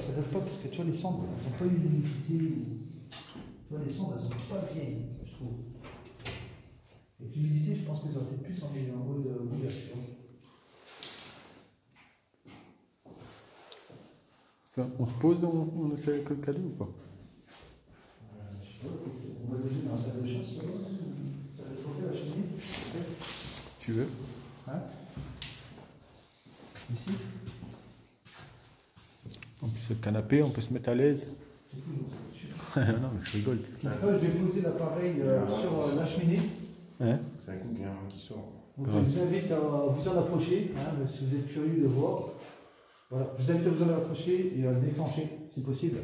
Ça date pas parce que tu vois, les cendres, elles n'ont pas eu d'humidité. Tu vois, les cendres, elles sont pas vieilles, je trouve. Et l'humidité, je pense qu'elles auraient peut-être plus en mode ouverture. Enfin, on se pose, on essaie avec le cadeau ou pas? Je sais pas, on va déjeuner dans la salle de chasse, ça va être fait la cheminée. Si tu veux. Hein? Ici? En plus, le canapé, on peut se mettre à l'aise. Non, mais je rigole. Après, je vais poser l'appareil sur la cheminée. Hein? C'est un coup, il y a un qui sort. Donc, je vous invite à vous en approcher, hein, si vous êtes curieux de voir. Voilà, je vous invite à vous en approcher et à le déclencher, si possible.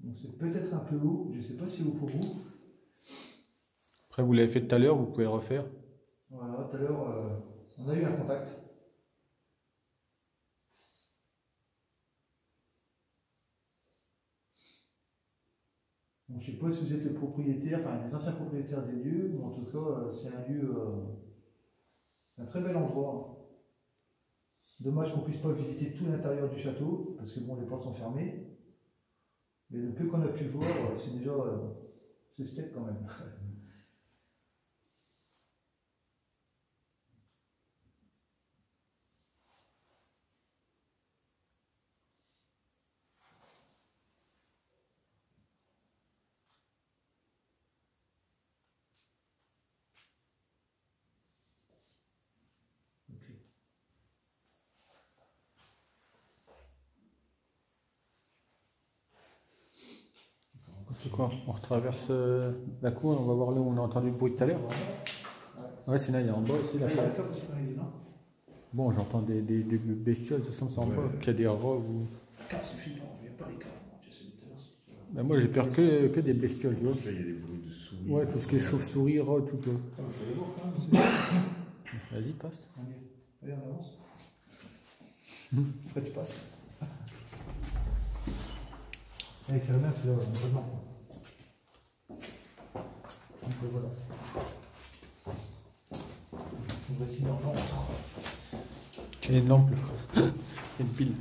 Donc c'est peut-être un peu haut, je ne sais pas si c'est haut pour vous. Après, vous l'avez fait tout à l'heure, vous pouvez le refaire. Voilà, tout à l'heure, on a eu un contact. Bon, je ne sais pas si vous êtes le propriétaire, enfin des anciens propriétaires des lieux, mais en tout cas, c'est un lieu, c'est un très bel endroit. Dommage qu'on ne puisse pas visiter tout l'intérieur du château, parce que bon, les portes sont fermées. Mais le peu qu'on a pu voir, c'est déjà suspect quand même. C'est quoi? On retraverse la cour, on va voir là où on a entendu le bruit tout à l'heure. Ouais, c'est là, il y a en bas aussi. Là, bon, j'entends des bestioles, ça semble en bas, qu'il y a des rats ou. C'est flippant, il n'y a pas les caves, mon Dieu, c'est dégueulasse. Ben moi j'ai peur que des bestioles, tu vois. Là, il y a des bruits de souris. Ouais, tout ce qui est chauve-souris, rats, tout, tu vois. Il faut aller voir quand même. Vas-y, passe. Allez, on avance. Après, tu passes. Avec la main, c'est là, vraiment. Donc voilà. Voici l'ample. Il y a une lampe là. Il y a une pile.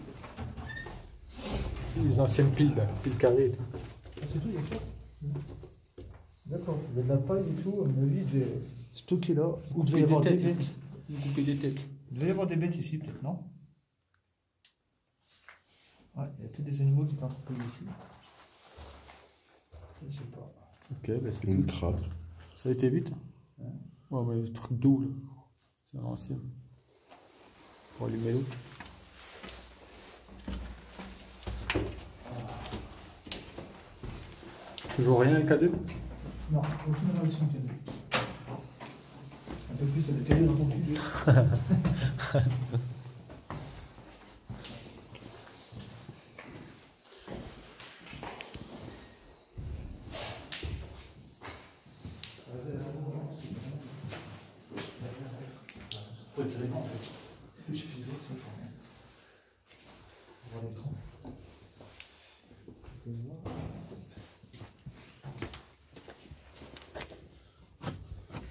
Les anciennes piles là, piles carrées. Ah, c'est tout, il y a ça. D'accord, il y a de la paille et tout, à mon avis, il devait stocker là. Ou il devait y avoir des bêtes. Vous coupez des têtes. Il devait y avoir des bêtes ici, peut-être, non? Ouais, il y a peut-être des animaux qui étaient entreposés ici. Je ne sais pas. Ok, bah c'est Une tout. trappe. Ça a été vite. Ouais, mais ce truc d'eau là. C'est à l'ancienne. Pour allumer l'autre. Toujours rien le K2? Non, aucune réaction qu'il y a. Un peu plus, t'as des cailloux dans ton cul.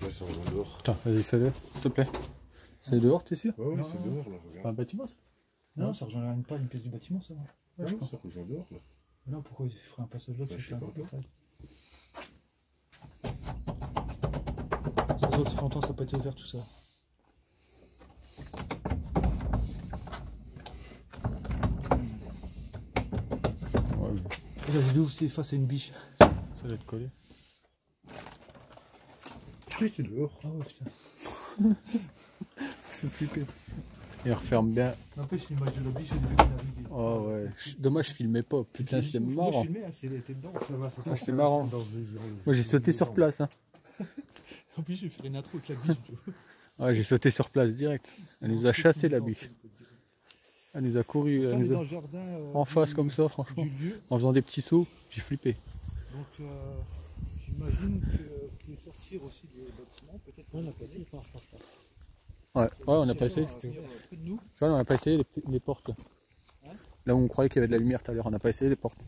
Là, ça revient dehors. Attends, vas-y, fais-le, s'il te plaît. C'est dehors, t'es sûr? Ouais, c'est dehors, là, Pas un regarde. bâtiment ça? Non, ça rejoint pas une pièce du bâtiment, ça. Ouais, ça rejoint dehors, là. Mais non, pourquoi il ferait un passage là? Bah, je sais pas. Ça fait longtemps, ça n'a pas été ouvert tout ça. Ouais, La vidéo, c'est face à une biche. ça doit être collé. Oui, c'est dehors. Ah ouais, putain. C'est flippé. Il referme bien. N'empêche l'image de la biche au début qu'on arrive. Oh ouais. Dommage, je filmais pas. Putain, c'était marrant. Moi, je filmais, hein, c'était dedans. Ah, c'était marrant. Moi, j'ai sauté sur place. Hein. En plus, je vais faire une intro avec la biche. Ouais, j'ai sauté sur place direct. Elle nous a chassé la biche. Elle nous a couru elle nous a... dans le jardin en face comme ça, franchement. du lieu. En faisant des petits sauts, j'ai flippé. Donc, j'imagine qu'il est sortir aussi du bâtiment. Peut-être qu'on a passé. Ouais, on a pas essayé. Près de nous. Tu vois, on n'a pas essayé les portes. Là. Là où on croyait qu'il y avait de la lumière tout à l'heure, on n'a pas essayé les portes.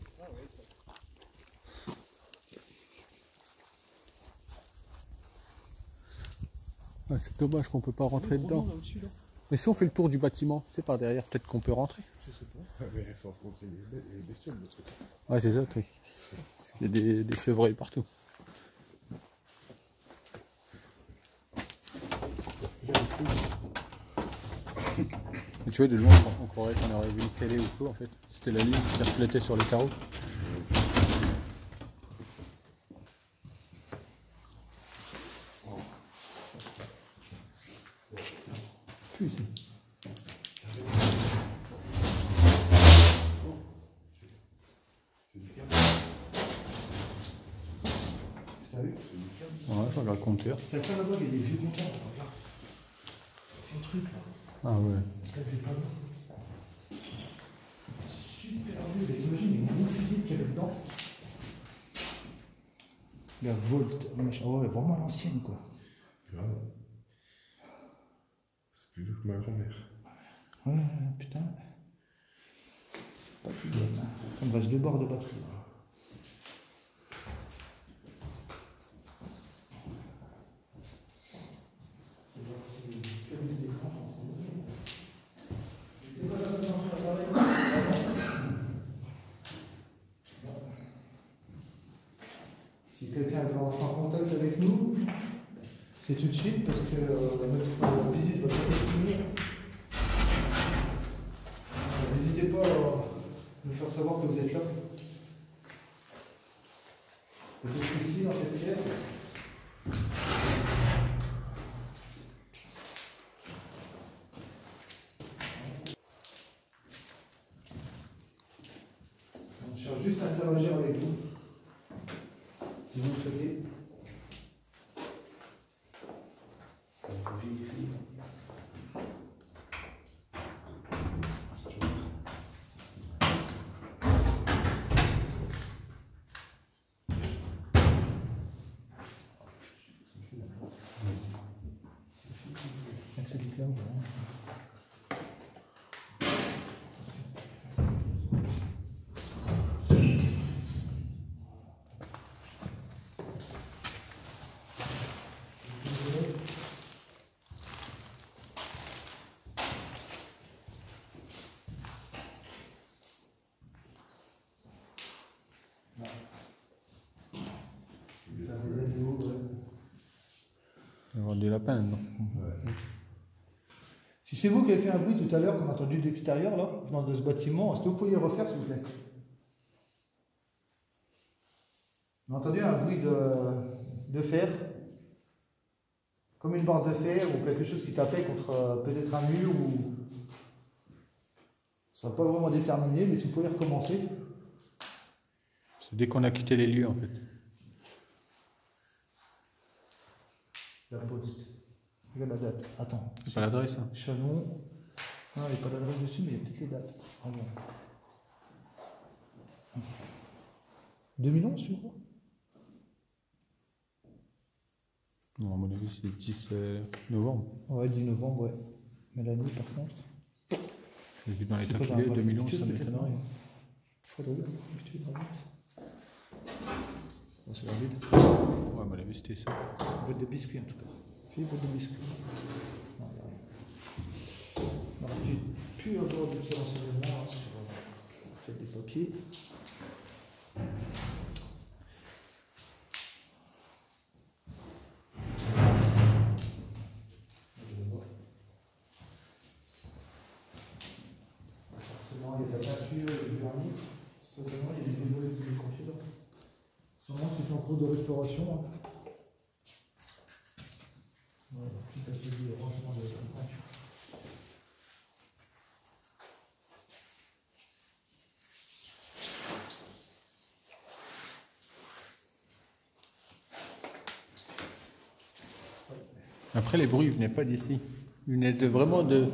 Ouais, c'est dommage qu'on peut pas rentrer dedans. Mais si on fait le tour du bâtiment, c'est par derrière, peut-être qu'on peut rentrer. Je sais pas. Ah, mais il faut affronter les bestioles de l'autre côté. Ouais, c'est ça, le truc. Il y a des chevreuils partout. Et tu vois, de loin, on croirait qu'on aurait vu une télé ou quoi, en fait. C'était la ligne qui reflétait sur les carreaux. Ouais, je regarde le compteur. Quelqu'un là-bas, il y a des vieux compteurs. Regarde. C'est un truc là. Ah ouais. C'est pas bon. C'est super vieux. T'imagines les gros fusils qu'il y avait dedans. La Volt, machin. Ouais, vraiment à l'ancienne quoi. Grave. C'est plus vieux que ma grand-mère. Ouais, putain. Pas plus bien. Il me reste 2 barres de batterie. Si quelqu'un veut rentrer en contact avec nous, c'est tout de suite parce que notre visite va bientôt finir. N'hésitez pas à nous faire savoir que vous êtes là. Vous êtes ici dans cette pièce. On cherche juste à interagir avec vous. Si vous le souhaitez. C'est du clair, Il va y avoir des lapins dedans. Si c'est vous qui avez fait un bruit tout à l'heure qu'on a entendu de l'extérieur, là, venant de ce bâtiment, est-ce que vous pourriez le refaire, s'il vous plaît? On a entendu un bruit de fer, comme une barre de fer ou quelque chose qui tapait contre peut-être un mur ou... Ça ne sera pas vraiment déterminé, mais si vous pouvez recommencer. C'est dès qu'on a quitté les lieux en fait. La poste. Regarde la date. Attends. C'est pas l'adresse hein. Chalon. Non, il n'y a pas d'adresse dessus, mais il y a peut-être les dates. Ah bon. 2011, tu vois? Non, à mon avis c'est 10 novembre. Ouais, 10 novembre, ouais. Mais l'année, par contre. J'ai vu dans C'est l'état pas qu'il dans est, la 2011, boîte ça de notice, m'étonnerait. Faudrait que tu l'adresse. Oh, c'est la ville. Ouais, à mon avis c'était ça. Boîte de biscuits en tout cas. Fais boîte de biscuits. Non, il n'y a rien. On aurait pu avoir des petits renseignements hein, sur peut-être des papiers. Forcément, il y a de la peinture, il y a du vernis. Certainement, il y a des volets qui sont confiés là. Sûrement, c'est en cours de restauration. Hein. Voilà, petit atelier de rangement de la peinture. Après les bruits ils venaient pas d'ici. Ils venaient vraiment de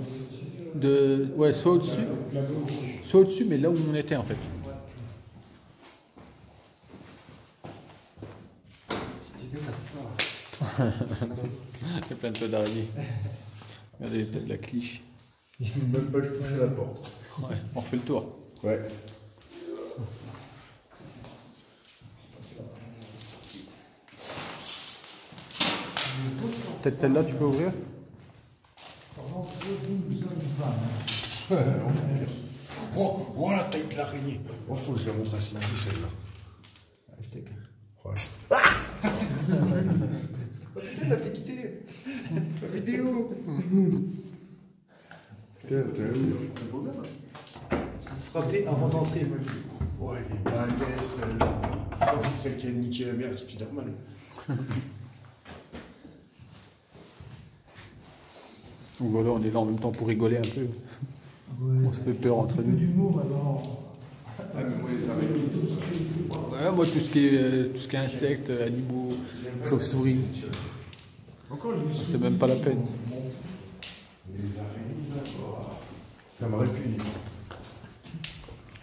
ouais, soit au-dessus, mais là où on était en fait. Il y a plein de feux d'araignée. Regardez peut-être la cliché. Même pas je touchais la porte. Ouais, on refait le tour. Ouais. Peut-être celle-là tu peux ouvrir. Oh, la taille de l'araignée. Oh, faut que je la montre à Cindy, celle-là. Steak. Ouais. Putain, il a fait quitter la vidéo. Putain, t'es ouf. Frapper avant d'entrer. Oh, elle est balèze, celle-là. C'est pas celle qui a niqué la mère à Spider-Man. Donc voilà, on est là en même temps pour rigoler un peu. Ouais. On se fait peur entre nous. d'humour maintenant. Ah, mais moi, les araignées, tout ça. Ouais, moi tout ce qui est insectes, animaux, chauves-souris, Encore les c'est même pas la peine. Les araignées, oh, ça me répugne.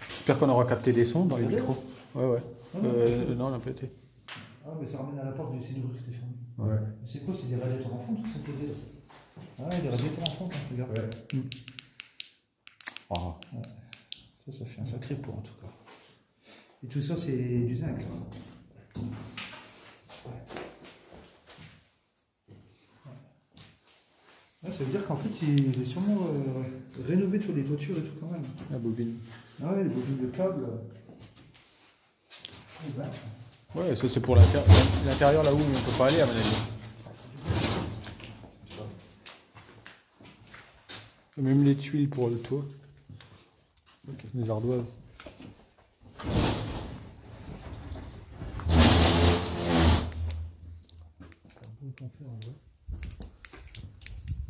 J'espère qu'on aura capté des sons dans les micros. Ouais, ouais. Non, on n'a pas été. Ah, mais ça ramène à la porte, je vais essayer d'ouvrir que c'était fermé. Ouais. Mais c'est quoi? C'est des radiateurs en fonte qui sont posés là? Ah, des radiateurs en fonte, hein, regarde. Ouais. Oh. Ouais. Ça fait un sacré poids en tout cas. Et tout ça, c'est du zinc là. Ouais. Ouais, ça veut dire qu'en fait, ils ont sûrement rénové toutes les toitures et tout quand même. La bobine. Ah ouais, les bobines de câbles. Oh, ben. Ouais, ça c'est pour l'intérieur là où on peut pas aller à mon avis. Même les tuiles pour le toit. Ok. Les ardoises.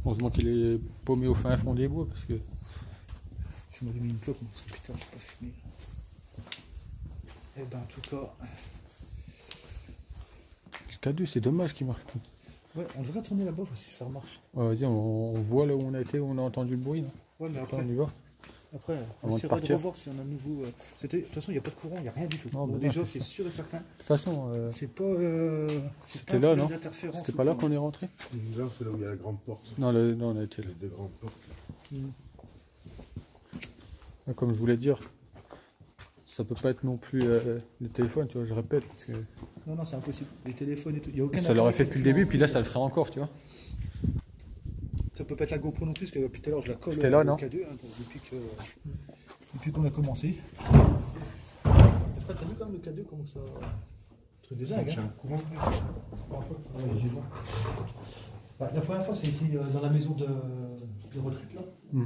Heureusement qu'il est paumé au fin fond des bois parce que. Je m'aurais mis une clope, parce que putain, j'ai pas fumé. Eh ben, en tout cas. Le K2, c'est dommage qu'il marche tout. Ouais, on devrait tourner là-bas, voir si ça remarche. Ouais, vas-y, on voit là où on a été, où on a entendu le bruit. Là. Ouais, mais Après, après, on y va. on Avant de essaiera de partir. revoir si on a un nouveau. De toute façon, il n'y a pas de courant, il n'y a rien du tout. Non, Bon, bah non, déjà, c'est c'est sûr et certain. De toute façon, C'est pas. c'était là, non? D'interférence. C'était pas là qu'on est rentré? Là, c'est là où il y a la grande porte. Non, non, on a été là. Les deux grandes portes. Comme je voulais dire, ça peut pas être non plus les téléphones, tu vois, je répète. Parce que Non, non, c'est impossible. Les téléphones et tout. Il y a aucun. ça l'aurait fait appareil depuis le début, puis là, ça le ferait encore, tu vois. Ça peut pas être la GoPro non plus, parce que depuis tout à l'heure, je la colle C'était là, au non? K2 hein, depuis qu'on a commencé. Fred, t'as vu quand même le K2 comment ça. Truc de dingue, J'ai hein? un courant. Ouais, je vais voir. Bah, la première fois, ça a été dans la maison de retraite là. Hmm.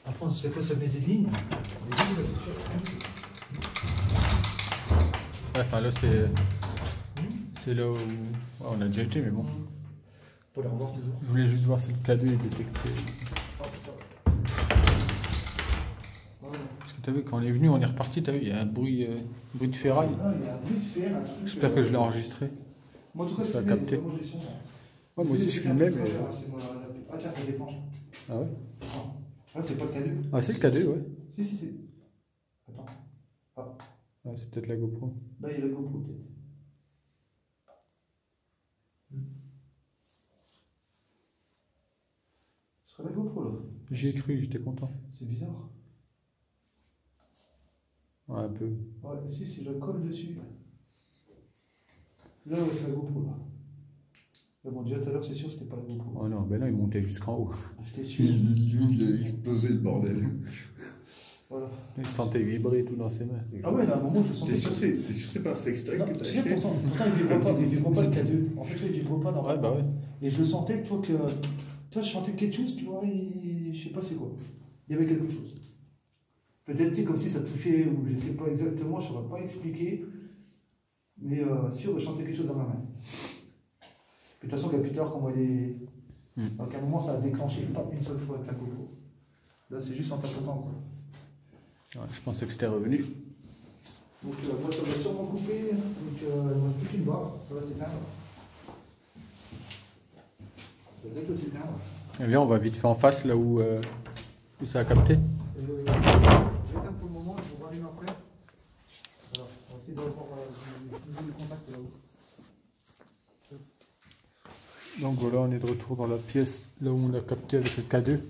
Après, cette fois, ça venait des lignes. Les lignes, là, c'est sûr. Ouais, enfin là, c'est là où. Ouais, on a déjà été, mais bon. Faut les revoir toujours. Je voulais juste voir si le K2 est détecté. Oh putain. Parce que t'as vu, quand on est venu, on est reparti, t'as vu, il y a un bruit de ferraille. Ah, il y a un bruit de fer, un truc. J'espère que je l'ai enregistré. Moi, en tout cas, Ça a filmé, capté. moi, j'ai le son, moi. Ouais, moi aussi, je filmais, mais. Ah, tiens, ça déclenche. Ah ouais? Ah, c'est pas le K2. Ah, c'est le K2, ouais. Si. Attends. Ah, Ah, c'est peut-être la GoPro. là, il y a la GoPro, peut-être. Ce serait la GoPro, là. J'y ai cru, j'étais content. C'est bizarre. Ouais, un peu. Ouais, si, je la colle dessus. Là, ouais, c'est la GoPro, là. Mais bon, déjà tout à l'heure, c'est sûr, c'était pas la GoPro. Oh non, ben non, il montait jusqu'en haut. Ce qui est sûr. Il a explosé le bordel. Voilà. Il sentait vibrer tout dans ses mains. Ah ouais, là, à un moment, je sentais. T'es sûr que c'est pas un sextoy Non, que tu t'as sais, acheté? pourtant, il vibre pas le K2. En fait, il vibre pas dans Ouais, bah ouais. Et je sentais, tu vois, que. Toi, je sentais quelque chose, tu vois, je sais pas c'est quoi. Il y avait quelque chose. Peut-être, tu sais, comme si ça touchait, ou je sais pas exactement, je saurais pas expliquer. Mais sûr, je sentais quelque chose dans ma main. Puis de toute façon, depuis tout à l'heure, quand moi, donc à un moment, ça a déclenché, pas une seule fois avec la GoPro. Là, c'est juste en tapotant, quoi. Ouais, je pensais que c'était revenu. Donc, moi, ça va sûrement couper. Donc, il ne reste plus qu'une barre. Ça va s'éteindre. Ça va peut-être s'éteindre. Eh bien, on va vite fait en face, là où ça a capté. J'éteins pour le moment, je vous rallume après. Alors, on va essayer de revoir le contact là-haut. Donc voilà, on est de retour dans la pièce, là où on a capté avec le K2.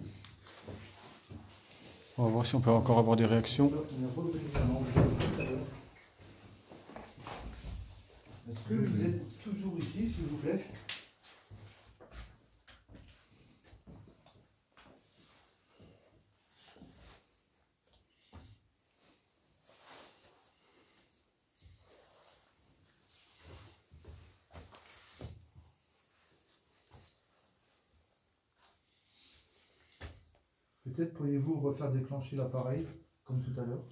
On va voir si on peut encore avoir des réactions. Là, on est revenu à l'angle tout à l'heure. Est-ce que vous êtes toujours ici, s'il vous plaît? Peut-être pourriez-vous refaire déclencher l'appareil, comme tout à l'heure.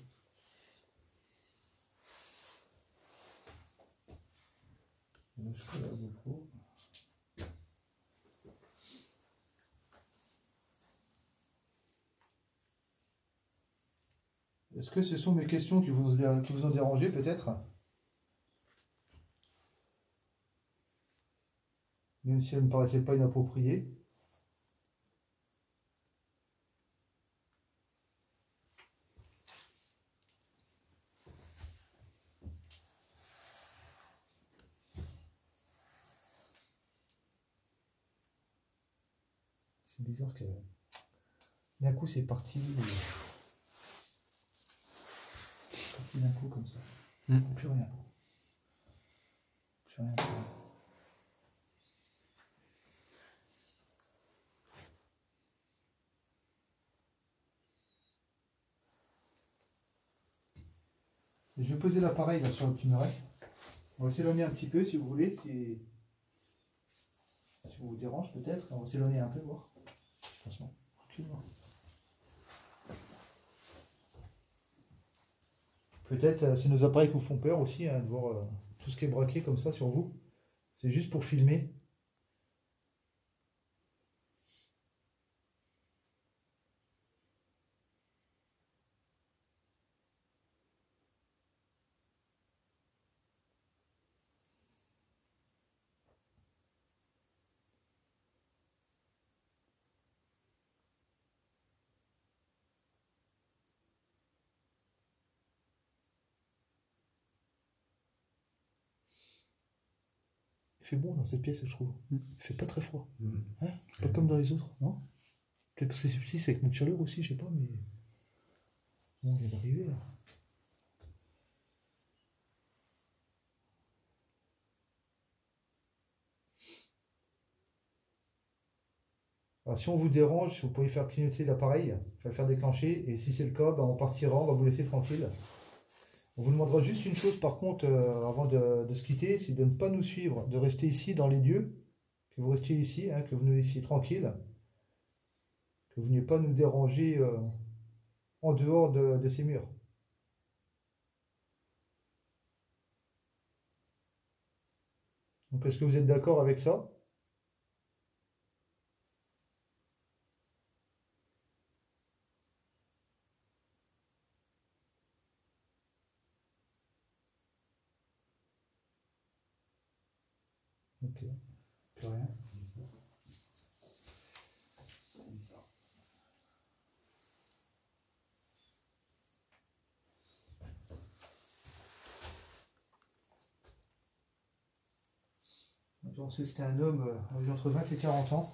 Là, je fais la GoPro. Est-ce que ce sont mes questions qui vous ont dérangé peut-être? Même si elles ne me paraissaient pas inappropriées. C'est bizarre que d'un coup c'est parti. D'un coup comme ça. Plus rien. Plus rien. Je vais poser l'appareil là sur le petit muret. On va s'éloigner un petit peu si vous voulez, si vous dérange peut-être. On va s'éloigner un peu, voir. Attention, tranquillement. Peut-être c'est nos appareils qui vous font peur aussi, hein, de voir tout ce qui est braqué comme ça sur vous. C'est juste pour filmer. Il fait bon dans cette pièce, je trouve. Il fait pas très froid. Hein, pas comme dans les autres, non? Peut-être parce que c'est petit, c'est avec notre chaleur aussi, je sais pas, mais... Bon, on vient d'arriver, là. Alors, si on vous dérange, vous pouvez faire clignoter l'appareil, je vais le faire déclencher, et si c'est le cas, ben, on partira, on va vous laisser tranquille. On vous demandera juste une chose par contre, avant de se quitter, c'est de ne pas nous suivre, de rester ici dans les lieux, que vous restiez ici, hein, que vous nous laissiez tranquille, que vous n'ayez pas nous déranger en dehors de ces murs. Donc est-ce que vous êtes d'accord avec ça? Ok, plus rien. C'était un homme entre 20 et 40 ans.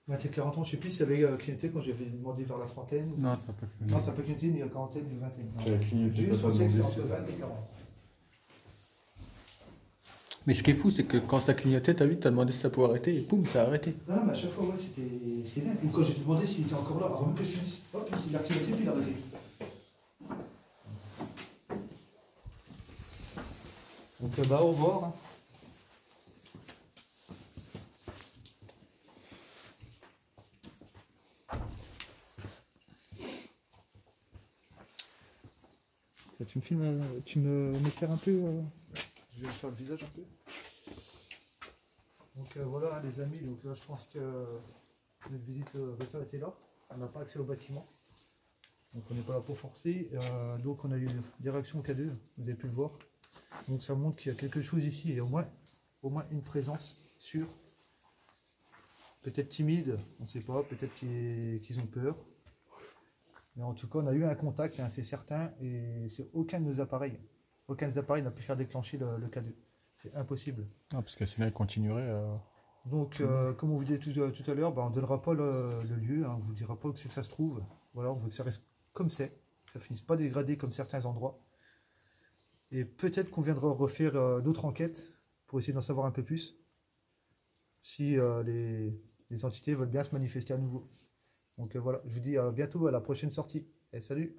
20 et 40 ans, je ne sais plus si ça avait clignoté quand j'avais demandé vers la trentaine. Non, ça n'a pas clignoté. Non, ça n'a pas clignoté ni la quarantaine ni la vingtaine. Ça a clignoté Juste, quand je on a sais que demandé c'est entre si- 20 et 40. Mais ce qui est fou, c'est que quand ça clignotait, t'as vu, t'as demandé si ça pouvait arrêter et poum, ça a arrêté. Non, non, mais à chaque fois, ouais, c'était bien. Ou quand j'ai demandé s'il était encore là, avant même que je finisse, hop, il a clignoté puis il a arrêté. Donc, bah, au revoir. Hein. Tu me filmes, tu m'éclaires un peu. Je vais faire le visage un peu. Donc voilà les amis, donc là je pense que notre visite va s'arrêter là. On n'a pas accès au bâtiment. Donc on n'est pas là pour forcer. Donc on a eu direction K2, vous avez pu le voir. Donc ça montre qu'il y a quelque chose ici et au moins une présence sûre. Peut-être timide, on ne sait pas, peut-être qu'ils ont peur. Mais en tout cas, on a eu un contact, hein, c'est certain, et c'est aucun de nos appareils. Aucun des appareils n'a pu faire déclencher le K2. C'est impossible. Ah, parce que sinon, il continuerait. Donc, comme on vous disait tout à l'heure, bah, on ne donnera pas le lieu, hein, on ne vous dira pas où c'est que ça se trouve. Voilà, on veut que ça reste comme c'est, que ça ne finisse pas dégradé comme certains endroits. Et peut-être qu'on viendra refaire d'autres enquêtes pour essayer d'en savoir un peu plus, si les entités veulent bien se manifester à nouveau. Donc voilà, je vous dis à bientôt à la prochaine sortie. Et salut!